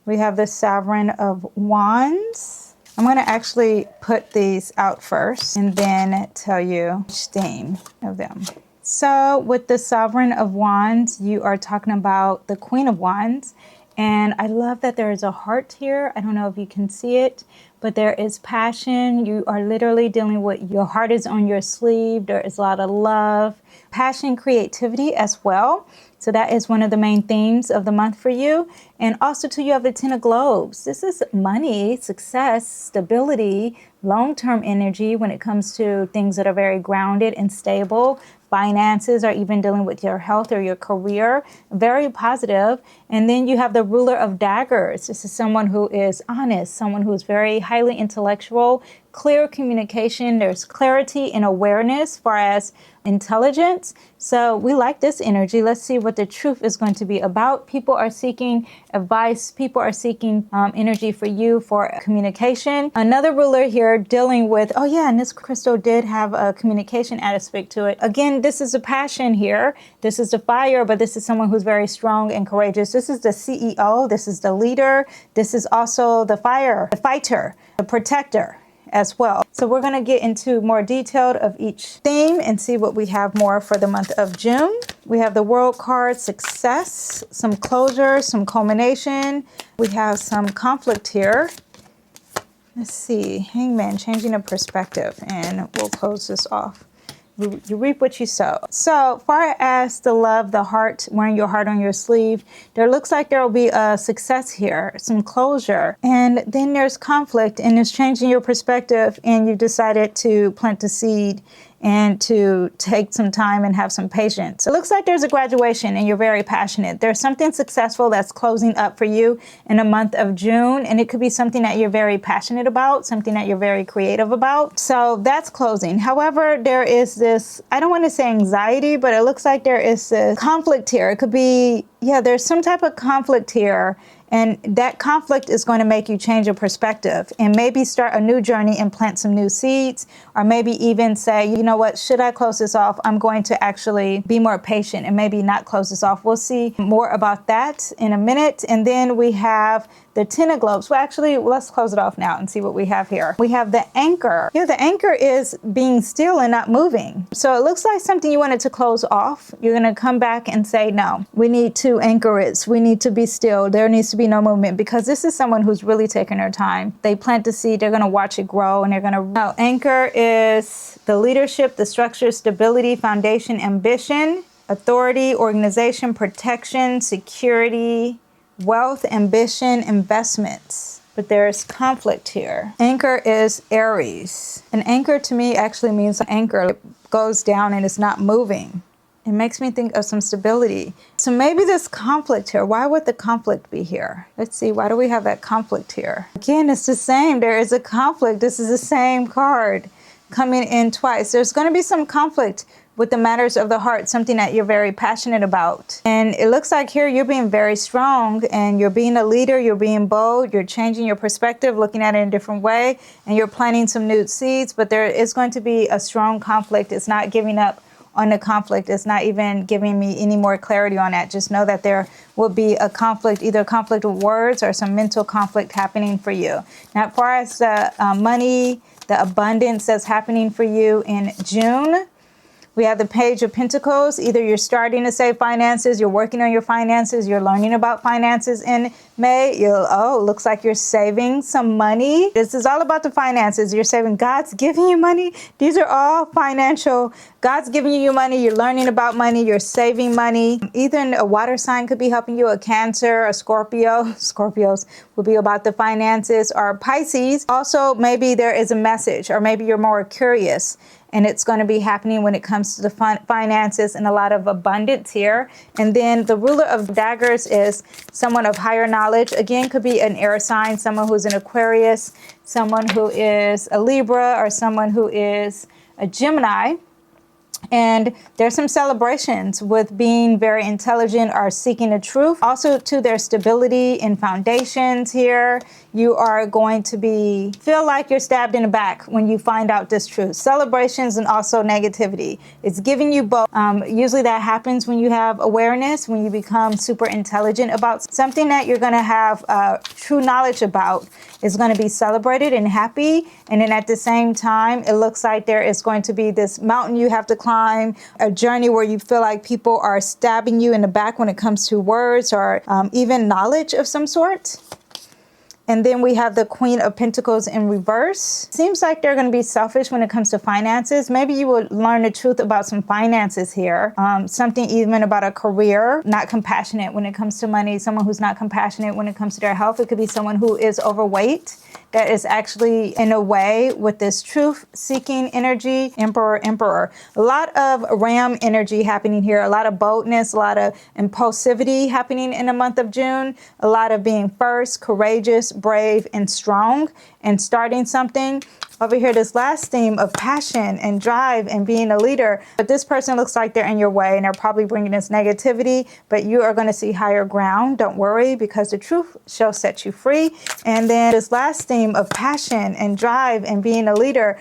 we have the Sovereign of Wands. I'm going to actually put these out first and then tell you each theme of them. So with the Sovereign of Wands, you are talking about the Queen of Wands. And I love that there is a heart here. I don't know if you can see it, but there is passion. You are literally dealing with your heart is on your sleeve. There is a lot of love, passion, creativity as well. So that is one of the main themes of the month for you. And also too, you have the Ten of Globes. This is money, success, stability, long-term energy when it comes to things that are very grounded and stable. Finances, or even dealing with your health or your career, very positive. And then you have the Ruler of Daggers. This is someone who is honest, someone who is very highly intellectual, clear communication. There's clarity and awareness as far as intelligence. So we like this energy. Let's see what the truth is going to be about. People are seeking advice. People are seeking energy for you for communication. Another ruler here dealing with, oh yeah, and this crystal did have a communication aspect to it. Again, this is a passion here. This is the fire, but this is someone who's very strong and courageous. This is the CEO. This is the leader. This is also the fire, the fighter, the protector as well. So we're going to get into more detailed of each theme and see what we have more for the month of June. We have the World card, success, some closure, some culmination. We have some conflict here. Let's see, Hangman, changing of perspective, and we'll close this off. You reap what you sow. So far as the love, the heart, wearing your heart on your sleeve, there looks like there will be a success here, some closure. And then there's conflict, and it's changing your perspective, and you decided to plant the seed and to take some time and have some patience. It looks like there's a graduation and you're very passionate. There's something successful that's closing up for you in the month of June, and it could be something that you're very passionate about, something that you're very creative about. So that's closing. However, there is this, I don't want to say anxiety, but it looks like there is this conflict here. It could be, yeah, there's some type of conflict here. And that conflict is going to make you change your perspective and maybe start a new journey and plant some new seeds, or maybe even say, you know what, should I close this off? I'm going to actually be more patient and maybe not close this off. We'll see more about that in a minute. And then we have the Ten of Globes. Well, actually, let's close it off now and see what we have here. We have the anchor. Yeah, the anchor is being still and not moving. So it looks like something you wanted to close off. You're going to come back and say, no, we need to anchor it. We need to be still. There needs to be no movement, because this is someone who's really taking their time. They plant the seed, they're going to watch it grow, and they're going to. Now, anchor is the leadership, the structure, stability, foundation, ambition, authority, organization, protection, security, wealth, ambition, investments. but there's conflict here. Anchor is Aries. An anchor to me actually means an anchor. It goes down and it's not moving. It makes me think of some stability. So maybe this conflict here, why would the conflict be here? Let's see, why do we have that conflict here? Again, it's the same. There is a conflict. This is the same card coming in twice. There's going to be some conflict with the matters of the heart, something that you're very passionate about. And it looks like here you're being very strong and you're being a leader, you're being bold, you're changing your perspective, looking at it in a different way, and you're planting some new seeds, but there is going to be a strong conflict. It's not giving up on the conflict. It's not even giving me any more clarity on that. Just know that there will be a conflict, either a conflict with words or some mental conflict happening for you. Now, as far as the money, the abundance that's happening for you in June, we have the Page of Pentacles. Either you're starting to save finances, you're working on your finances, you're learning about finances in May. Looks like you're saving some money. This is all about the finances. You're saving. God's giving you money. These are all financial. God's giving you money. You're learning about money. You're saving money. Either a water sign could be helping you, a Cancer, a Scorpio. Scorpios will be about the finances, or Pisces. Also, maybe there is a message, or maybe you're more curious. And it's going to be happening when it comes to the finances, and a lot of abundance here. And then the ruler of daggers is someone of higher knowledge. Again, could be an air sign, someone who's an Aquarius, someone who is a Libra, or someone who is a Gemini. And there's some celebrations with being very intelligent or seeking the truth. Also, to their stability in foundations here, you are going to feel like you're stabbed in the back when you find out this truth. Celebrations and also negativity. It's giving you both. Usually that happens when you have awareness, when you become super intelligent about something that you're going to have true knowledge about. Is going to be celebrated and happy. And then at the same time, it looks like there is going to be this mountain you have to climb, a journey where you feel like people are stabbing you in the back when it comes to words or even knowledge of some sort. And then we have the Queen of Pentacles in reverse. Seems like they're going to be selfish when it comes to finances. Maybe you will learn the truth about some finances here. Something even about a career. Not compassionate when it comes to money. Someone who's not compassionate when it comes to their health. It could be someone who is overweight. That is actually in a way with this truth-seeking energy, Emperor. A lot of Ram energy happening here. A lot of boldness, a lot of impulsivity happening in the month of June. A lot of being first, courageous, brave, and strong, and starting something. Over here, this last theme of passion and drive and being a leader. But this person looks like they're in your way and they're probably bringing this negativity, but you are going to see higher ground. Don't worry, because the truth shall set you free. And then this last theme of passion and drive and being a leader.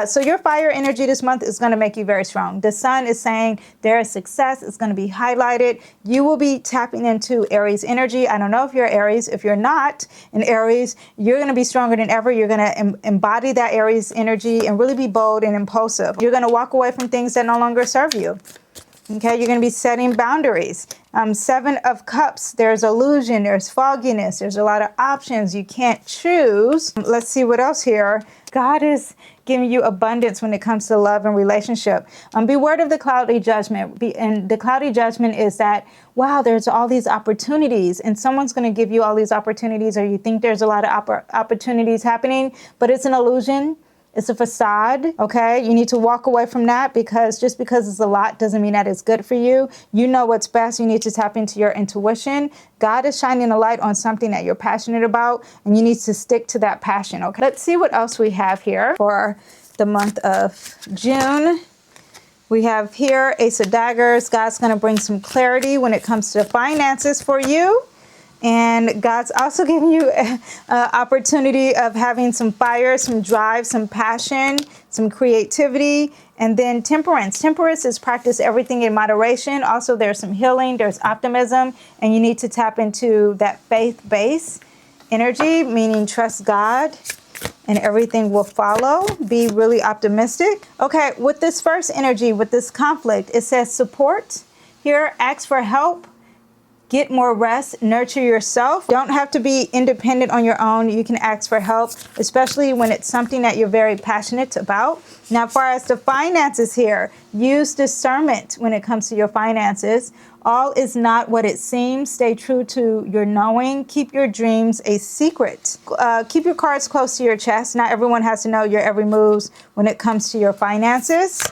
So your fire energy this month is going to make you very strong. The sun is saying there is success. It's going to be highlighted. You will be tapping into Aries energy. I don't know if you're Aries. If you're not in Aries, you're going to be stronger than ever. You're going to embody that Aries energy and really be bold and impulsive. You're going to walk away from things that no longer serve you. Okay, you're going to be setting boundaries. 7 of Cups, there's illusion, there's fogginess, there's a lot of options. You can't choose. Let's see what else here. God is giving you abundance when it comes to love and relationship. Beware of the cloudy judgment. And the cloudy judgment is that, wow, there's all these opportunities and someone's going to give you all these opportunities, or you think there's a lot of opportunities happening, but it's an illusion. It's a facade, okay? You need to walk away from that, because just because it's a lot doesn't mean that it's good for you. You know what's best. You need to tap into your intuition. God is shining a light on something that you're passionate about, and you need to stick to that passion, okay? Let's see what else we have here for the month of June. We have here Ace of Daggers. God's going to bring some clarity when it comes to finances for you. And God's also giving you an opportunity of having some fire, some drive, some passion, some creativity. And then temperance. Temperance is practice everything in moderation. Also, there's some healing, there's optimism, and you need to tap into that faith-based energy, meaning trust God and everything will follow. Be really optimistic. Okay, with this first energy, with this conflict, it says support. Here, ask for help. Get more rest, nurture yourself. Don't have to be independent on your own. You can ask for help, especially when it's something that you're very passionate about. Now, as far as the finances here, use discernment when it comes to your finances. All is not what it seems. Stay true to your knowing. Keep your dreams a secret. Keep your cards close to your chest. Not everyone has to know your every move when it comes to your finances.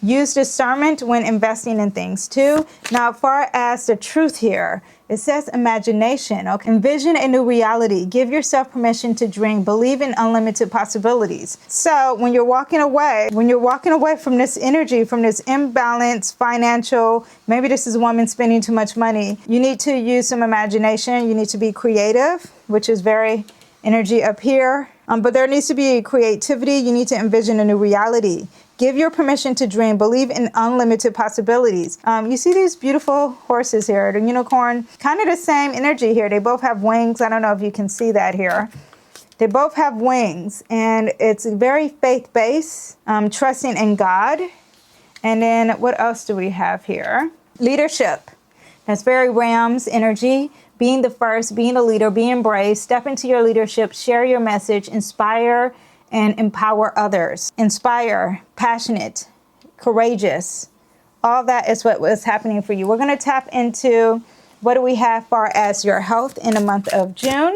Use discernment when investing in things too. Now, as far as the truth here, it says imagination. Okay, envision a new reality. Give yourself permission to dream. Believe in unlimited possibilities. So when you're walking away from this energy, from this imbalance, financial, maybe this is a woman spending too much money, you need to use some imagination. You need to be creative, which is very energy up here. But there needs to be creativity. You need to envision a new reality. Give your permission to dream. Believe in unlimited possibilities. You see these beautiful horses here, the unicorn, kind of the same energy here. They both have wings. I don't know if you can see that here. They both have wings, and it's very faith-based, trusting in God. And then what else do we have here? Leadership. That's very Rams energy. Being the first, being a leader, being brave, step into your leadership, share your message, inspire and empower others. Inspire, passionate, courageous. All that is what was happening for you. We're going to tap into what do we have far as your health in the month of June.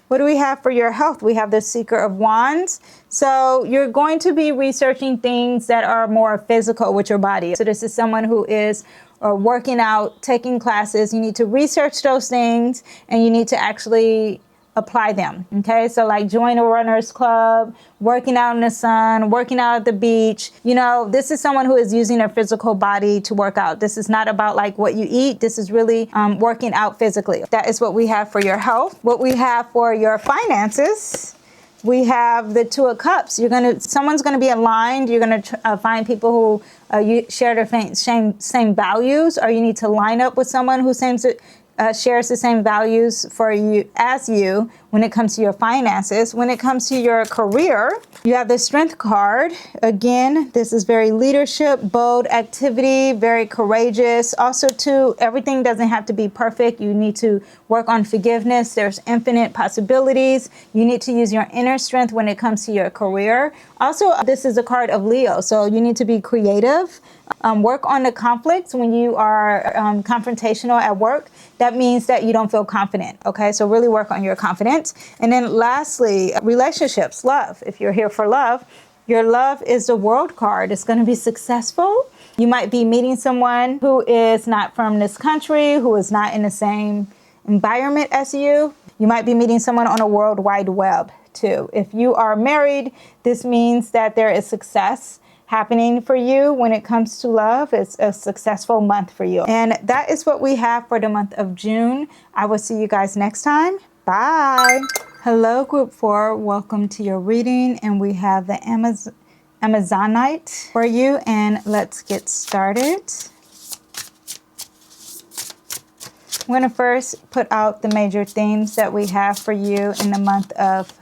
What do we have for your health? We have the Seeker of Wands. So you're going to be researching things that are more physical with your body. So this is someone who is working out, taking classes. You need to research those things and you need to actually apply them. Okay, so like join a runner's club, working out in the sun, working out at the beach. You know, this is someone who is using their physical body to work out. This is not about like what you eat. This is really working out physically. That is what we have for your health. What we have for your finances, we have the Two of Cups. Someone's gonna be aligned. You're gonna find people who you share the same values, or you need to line up with someone who shares the same values for you as you when it comes to your finances. When it comes to your career, you have the Strength card. Again, this is very leadership, bold activity, very courageous. Also, too, everything doesn't have to be perfect. You need to work on forgiveness. There's infinite possibilities. You need to use your inner strength when it comes to your career. Also, this is a card of Leo, so you need to be creative. Work on the conflicts when you are confrontational at work. That means that you don't feel confident. Okay, so really work on your confidence. And then lastly, relationships, love. If you're here for love, your love is the World card. It's going to be successful. You might be meeting someone who is not from this country, who is not in the same environment as you. You might be meeting someone on a world wide web too. If you are married, this means that there is success happening for you when it comes to love. It's a successful month for you. And that is what we have for the month of June. I will see you guys next time. Bye. Hello, group 4. Welcome to your reading. And we have the Amazonite for you. And let's get started. I'm going to first put out the major themes that we have for you in the month of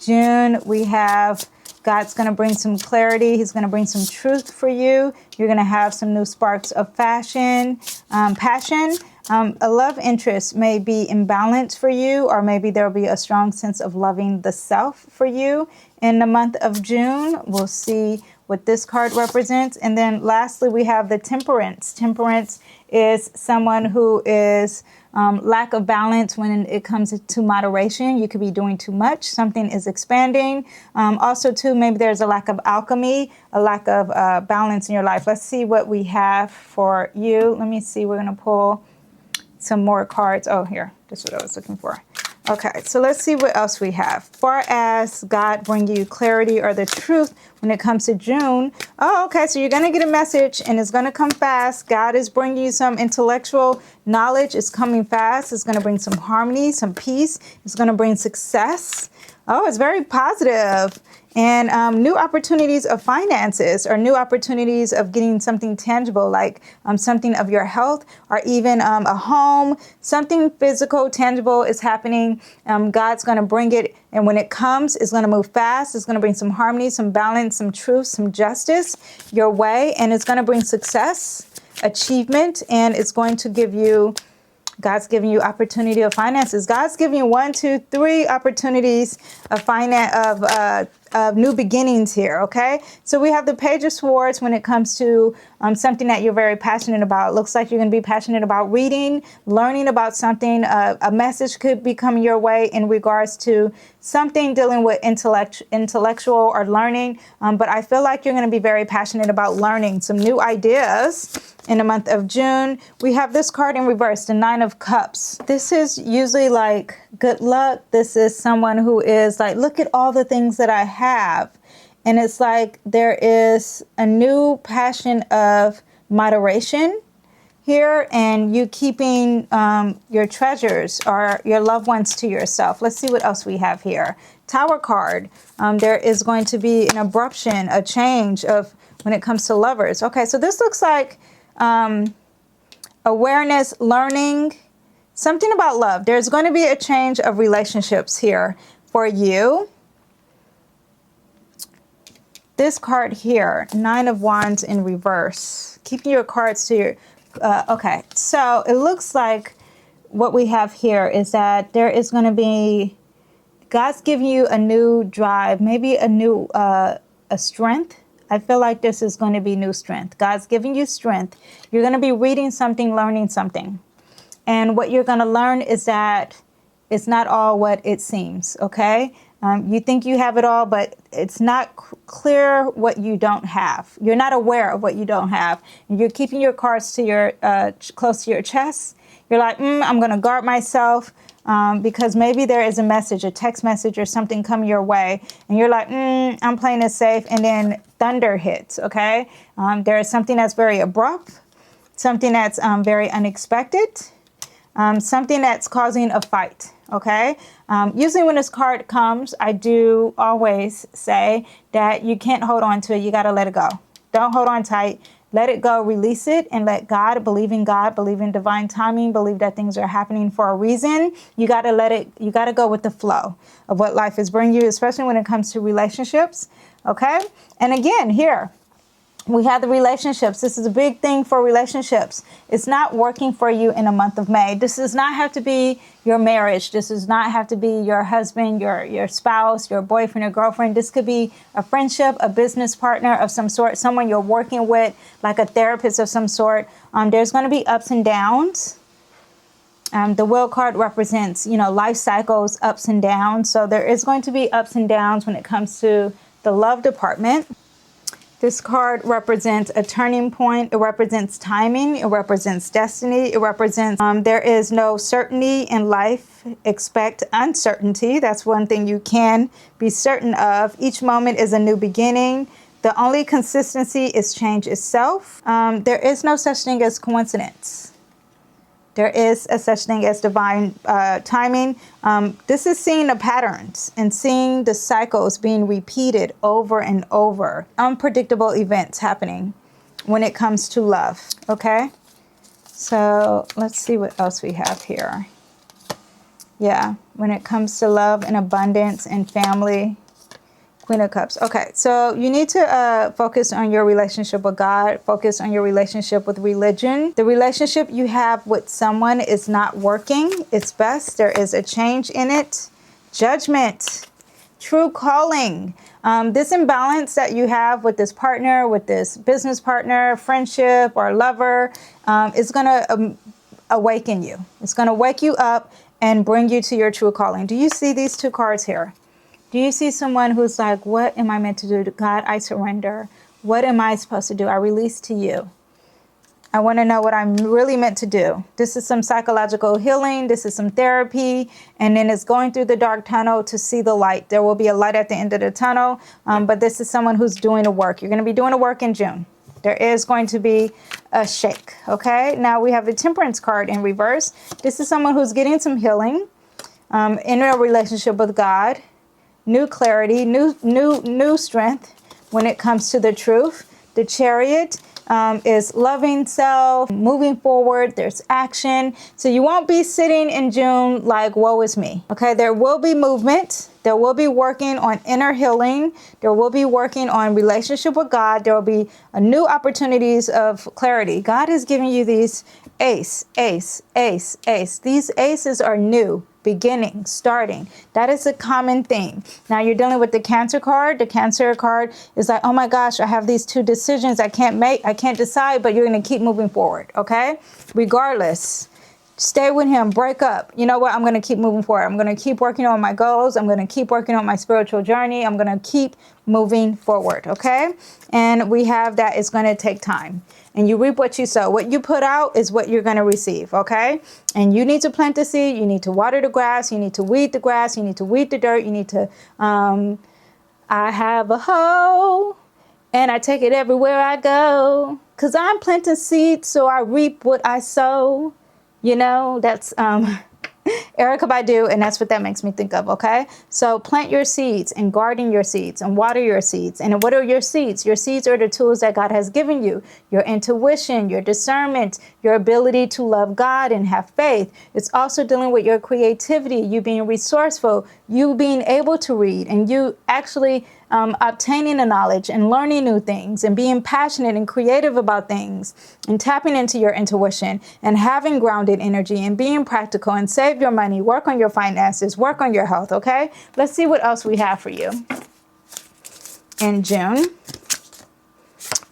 June. We have God's going to bring some clarity. He's going to bring some truth for you. You're going to have some new sparks of passion. A love interest may be imbalanced for you, or maybe there'll be a strong sense of loving the self for you in the month of June. We'll see what this card represents. And then lastly, we have the Temperance. Temperance is someone who is lack of balance when it comes to moderation. You could be doing too much. Something is expanding. Also, too, maybe there's a lack of alchemy, a lack of balance in your life. Let's see what we have for you. Let me see. We're going to pull some more cards. Oh, here. This is what I was looking for. Okay, so let's see what else we have. Far as God bring you clarity or the truth when it comes to June. Oh, okay, so you're going to get a message and it's going to come fast. God is bringing you some intellectual knowledge. It's coming fast. It's going to bring some harmony, some peace. It's going to bring success. Oh, it's very positive. And new opportunities of finances, or new opportunities of getting something tangible, like something of your health, or even a home. Something physical, tangible is happening. God's going to bring it. And when it comes, it's going to move fast. It's going to bring some harmony, some balance, some truth, some justice your way. And it's going to bring success, achievement, and it's going to give you, God's giving you opportunity of finances. God's giving you 1, 2, 3 opportunities of new beginnings here, okay? So we have the Page of Swords when it comes to something that you're very passionate about. It looks like you're going to be passionate about reading, learning about something. A message could be coming your way in regards to something dealing with intellectual or learning. But I feel like you're going to be very passionate about learning some new ideas. In the month of June, we have this card in reverse, the Nine of Cups. This is usually like good luck. This is someone who is like, look at all the things that I have. And it's like there is a new passion of moderation here, and you keeping your treasures or your loved ones to yourself. Let's see what else we have here. Tower card. There is going to be an abruption, a change of when it comes to lovers. Okay, so this looks like awareness, learning, something about love. There's going to be a change of relationships here for you. This card here, Nine of Wands in reverse. Keeping your cards to your... okay, so it looks like what we have here is that there is going to be... God's giving you a new drive, maybe a new a strength. I feel like this is going to be new strength. God's giving you strength. You're going to be reading something, learning something. And what you're going to learn is that it's not all what it seems, okay? You think you have it all, but it's not clear what you don't have. You're not aware of what you don't have. You're keeping your cards to your close to your chest. You're like, I'm going to guard myself. Because maybe there is a message, a text message or something coming your way. And you're like, I'm playing it safe. And then thunder hits, okay? There is something that's very abrupt, something that's very unexpected, something that's causing a fight, okay? Usually when this card comes, I do always say that you can't hold on to it. You got to let it go. Don't hold on tight. Let it go, release it, and let God, believe in divine timing, believe that things are happening for a reason. You got to let it, you got to go with the flow of what life is bringing you, especially when it comes to relationships, okay? And again, here, we have the relationships. This is a big thing for relationships. It's not working for you in the month of May. This does not have to be your marriage. This does not have to be your husband, your spouse, your boyfriend or girlfriend. This could be a friendship, a business partner of some sort, someone you're working with, like a therapist of some sort. There's going to be ups and downs. The Wheel card represents, life cycles, ups and downs. So there is going to be ups and downs when it comes to the love department. This card represents a turning point. It represents timing. It represents destiny. It represents there is no certainty in life. Expect uncertainty. That's one thing you can be certain of. Each moment is a new beginning. The only consistency is change itself. There is no such thing as coincidence. There is a such thing as divine timing. This is seeing the patterns and seeing the cycles being repeated over and over. Unpredictable events happening when it comes to love. Okay, so let's see what else we have here. Yeah, when it comes to love and abundance and family. Queen of Cups. Okay, so you need to focus on your relationship with God. Focus on your relationship with religion. The relationship you have with someone is not working. It's best. There is a change in it. Judgment. True calling. This imbalance that you have with this partner, with this business partner, friendship, or lover, is going to awaken you. It's going to wake you up and bring you to your true calling. Do you see these two cards here? Do you see someone who's like, what am I meant to do? God, I surrender. What am I supposed to do? I release to you. I want to know what I'm really meant to do. This is some psychological healing. This is some therapy. And then it's going through the dark tunnel to see the light. There will be a light at the end of the tunnel. But this is someone who's doing the work. You're going to be doing the work in June. There is going to be a shake. Okay. Now we have the Temperance card in reverse. This is someone who's getting some healing in a relationship with God. New clarity, new strength when it comes to the truth. The Chariot is loving self, moving forward. There's action. So you won't be sitting in June like, woe is me. Okay, there will be movement. There will be working on inner healing. There will be working on relationship with God. There will be new opportunities of clarity. God is giving you these ace. These aces are new. beginning, starting. That is a common thing. Now you're dealing with the Cancer card. The Cancer card is like, oh my gosh, I have these two decisions I can't make, I can't decide, but you're going to keep moving forward, okay? Regardless. Stay with him, break up. You know what? I'm going to keep moving forward. I'm going to keep working on my goals. I'm going to keep working on my spiritual journey. I'm going to keep moving forward, okay? And we have that it's going to take time. And you reap what you sow. What you put out is what you're going to receive, okay? And you need to plant the seed. You need to water the grass. You need to weed the grass. You need to weed the dirt. You need to, I have a hoe and I take it everywhere I go. Because I'm planting seeds, so I reap what I sow. You know, that's Erykah Badu, and that's what that makes me think of, okay? So plant your seeds and garden your seeds and water your seeds. And what are your seeds? Your seeds are the tools that God has given you. Your intuition, your discernment, your ability to love God and have faith. It's also dealing with your creativity, you being resourceful, you being able to read, and you actually obtaining the knowledge and learning new things and being passionate and creative about things and tapping into your intuition and having grounded energy and being practical and save your money, work on your finances, work on your health, okay? Let's see what else we have for you. In June,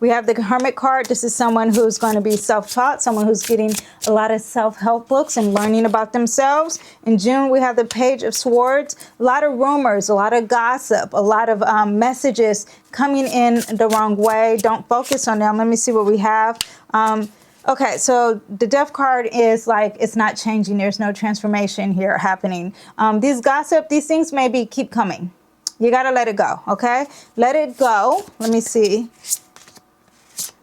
we have the Hermit card. This is someone who's going to be self-taught, someone who's getting a lot of self-help books and learning about themselves. In June, we have the Page of Swords. A lot of rumors, a lot of gossip, a lot of messages coming in the wrong way. Don't focus on them. Let me see what we have. Okay, so the Death card is like, it's not changing. There's no transformation here happening. These gossip, these things maybe keep coming. You got to let it go, okay? Let it go. Let me see.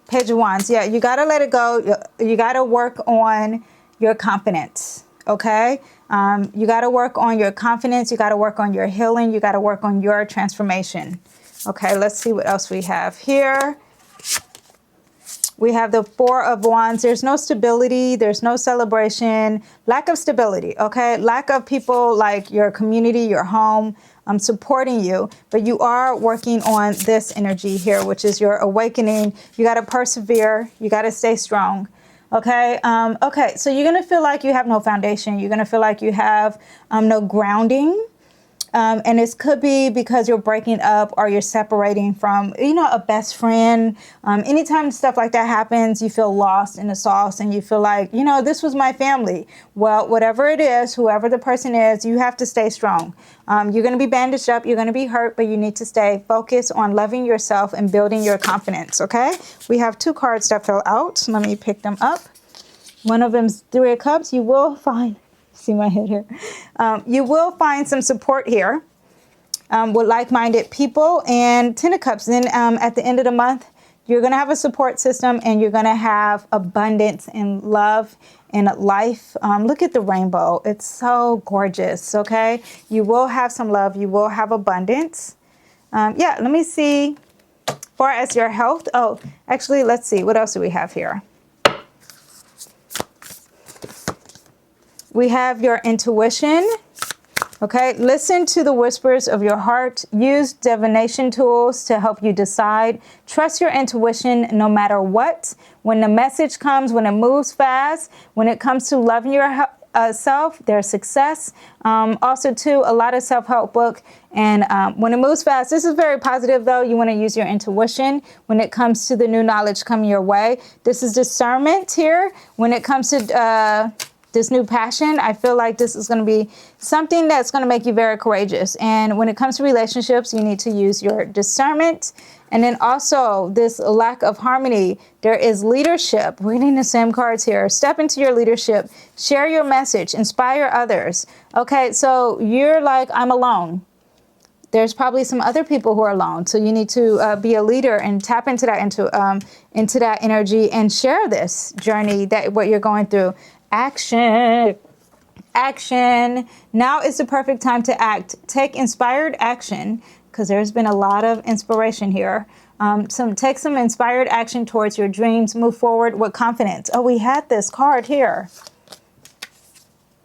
Page of Wands. Yeah, you got to let it go. You got to work on your confidence, okay? You got to work on your confidence. You got to work on your healing. You got to work on your transformation. Okay, let's see what else we have here. We have the Four of Wands. There's no stability. There's no celebration. Lack of stability, okay? Lack of people like your community, your home, supporting you. But you are working on this energy here, which is your awakening. You got to persevere. You got to stay strong, okay? Okay, so you're going to feel like you have no foundation. You're going to feel like you have no grounding. And this could be because you're breaking up or you're separating from, you know, a best friend. Anytime stuff like that happens, you feel lost in the sauce and you feel like, you know, this was my family. Well, whatever it is, whoever the person is, you have to stay strong. You're going to be bandaged up. You're going to be hurt, but you need to stay focused on loving yourself and building your confidence. Okay. We have two cards that fell out. Let me pick them up. One of them's Three of Cups. You will find... See my head here. You will find some support here with like-minded people. And Ten of Cups. Then at the end of the month, you're going to have a support system and you're going to have abundance and love and life. Look at the rainbow. It's so gorgeous. Okay. You will have some love. You will have abundance. Yeah. Let me see. As far as your health. Oh, actually, let's see. What else do we have here? We have your intuition, okay? Listen to the whispers of your heart. Use divination tools to help you decide. Trust your intuition no matter what. When the message comes, when it moves fast, when it comes to loving yourself, there's success. Also, too, a lot of self-help book. And when it moves fast, this is very positive, though. You want to use your intuition when it comes to the new knowledge coming your way. This is discernment here. When it comes to... this new passion, I feel like this is going to be something that's going to make you very courageous. And when it comes to relationships, you need to use your discernment. And then also this lack of harmony, there is leadership. We're reading the same cards here. Step into your leadership, share your message, inspire others. Okay, so you're like, I'm alone. There's probably some other people who are alone. So you need to be a leader and tap into that, into that energy and share this journey, that what you're going through. Action. Now is the perfect time to act. Take inspired action, because there's been a lot of inspiration here. Take some inspired action towards your dreams. Move forward with confidence. Oh, we had this card here.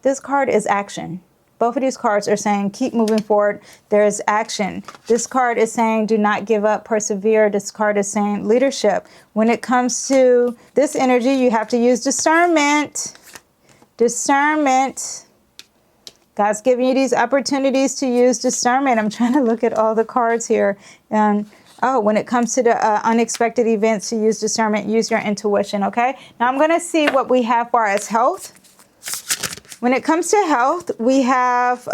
This card is action. Both of these cards are saying keep moving forward. There is action. This card is saying do not give up, persevere. This card is saying leadership. When it comes to this energy, you have to use discernment. Discernment. God's giving you these opportunities to use discernment. I'm trying to look at all the cards here. And when it comes to the unexpected events, to use discernment, use your intuition, okay? Now I'm going to see what we have for as health. When it comes to health, we have,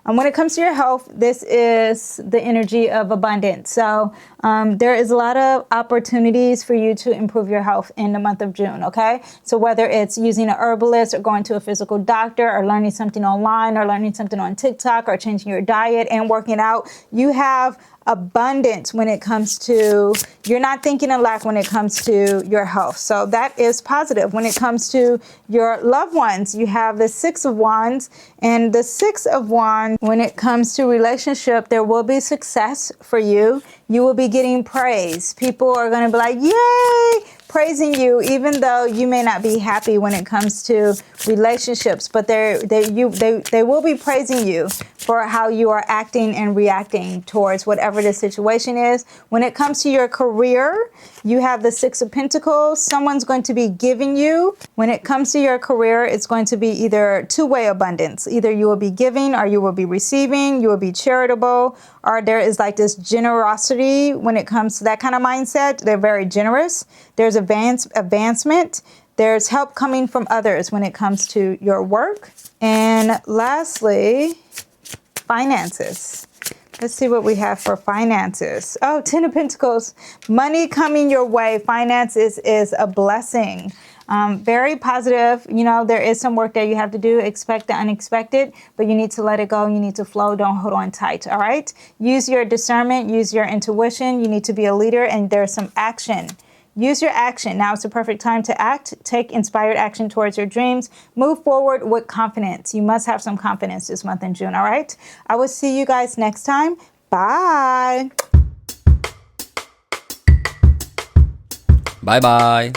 when it comes to your health, this is the energy of abundance. So there is a lot of opportunities for you to improve your health in the month of June, okay? So whether it's using an herbalist or going to a physical doctor or learning something online or learning something on TikTok or changing your diet and working out, you have abundance when it comes to, you're not thinking of lack when it comes to your health. So that is positive. When it comes to your loved ones, you have the Six of Wands, and the Six of Wands, when it comes to relationship, there will be success for you. You will be getting praise. People are going to be like, yay, praising you, even though you may not be happy when it comes to relationships, but they will be praising you for how you are acting and reacting towards whatever the situation is. When it comes to your career, you have the Six of Pentacles. Someone's going to be giving you. When it comes to your career, it's going to be either two-way abundance. Either you will be giving or you will be receiving. You will be charitable, or there is like this generosity when it comes to that kind of mindset. They're very generous. There's advancement. There's help coming from others when it comes to your work. And lastly, finances. Let's see what we have for finances. Oh, Ten of Pentacles. Money coming your way. Finances is a blessing. Very positive. You know, there is some work that you have to do. Expect the unexpected, but you need to let it go. You need to flow. Don't hold on tight. All right. Use your discernment. Use your intuition. You need to be a leader, and there's some action. Use your action. Now is the perfect time to act. Take inspired action towards your dreams. Move forward with confidence. You must have some confidence this month in June. All right. I will see you guys next time. Bye. Bye-bye.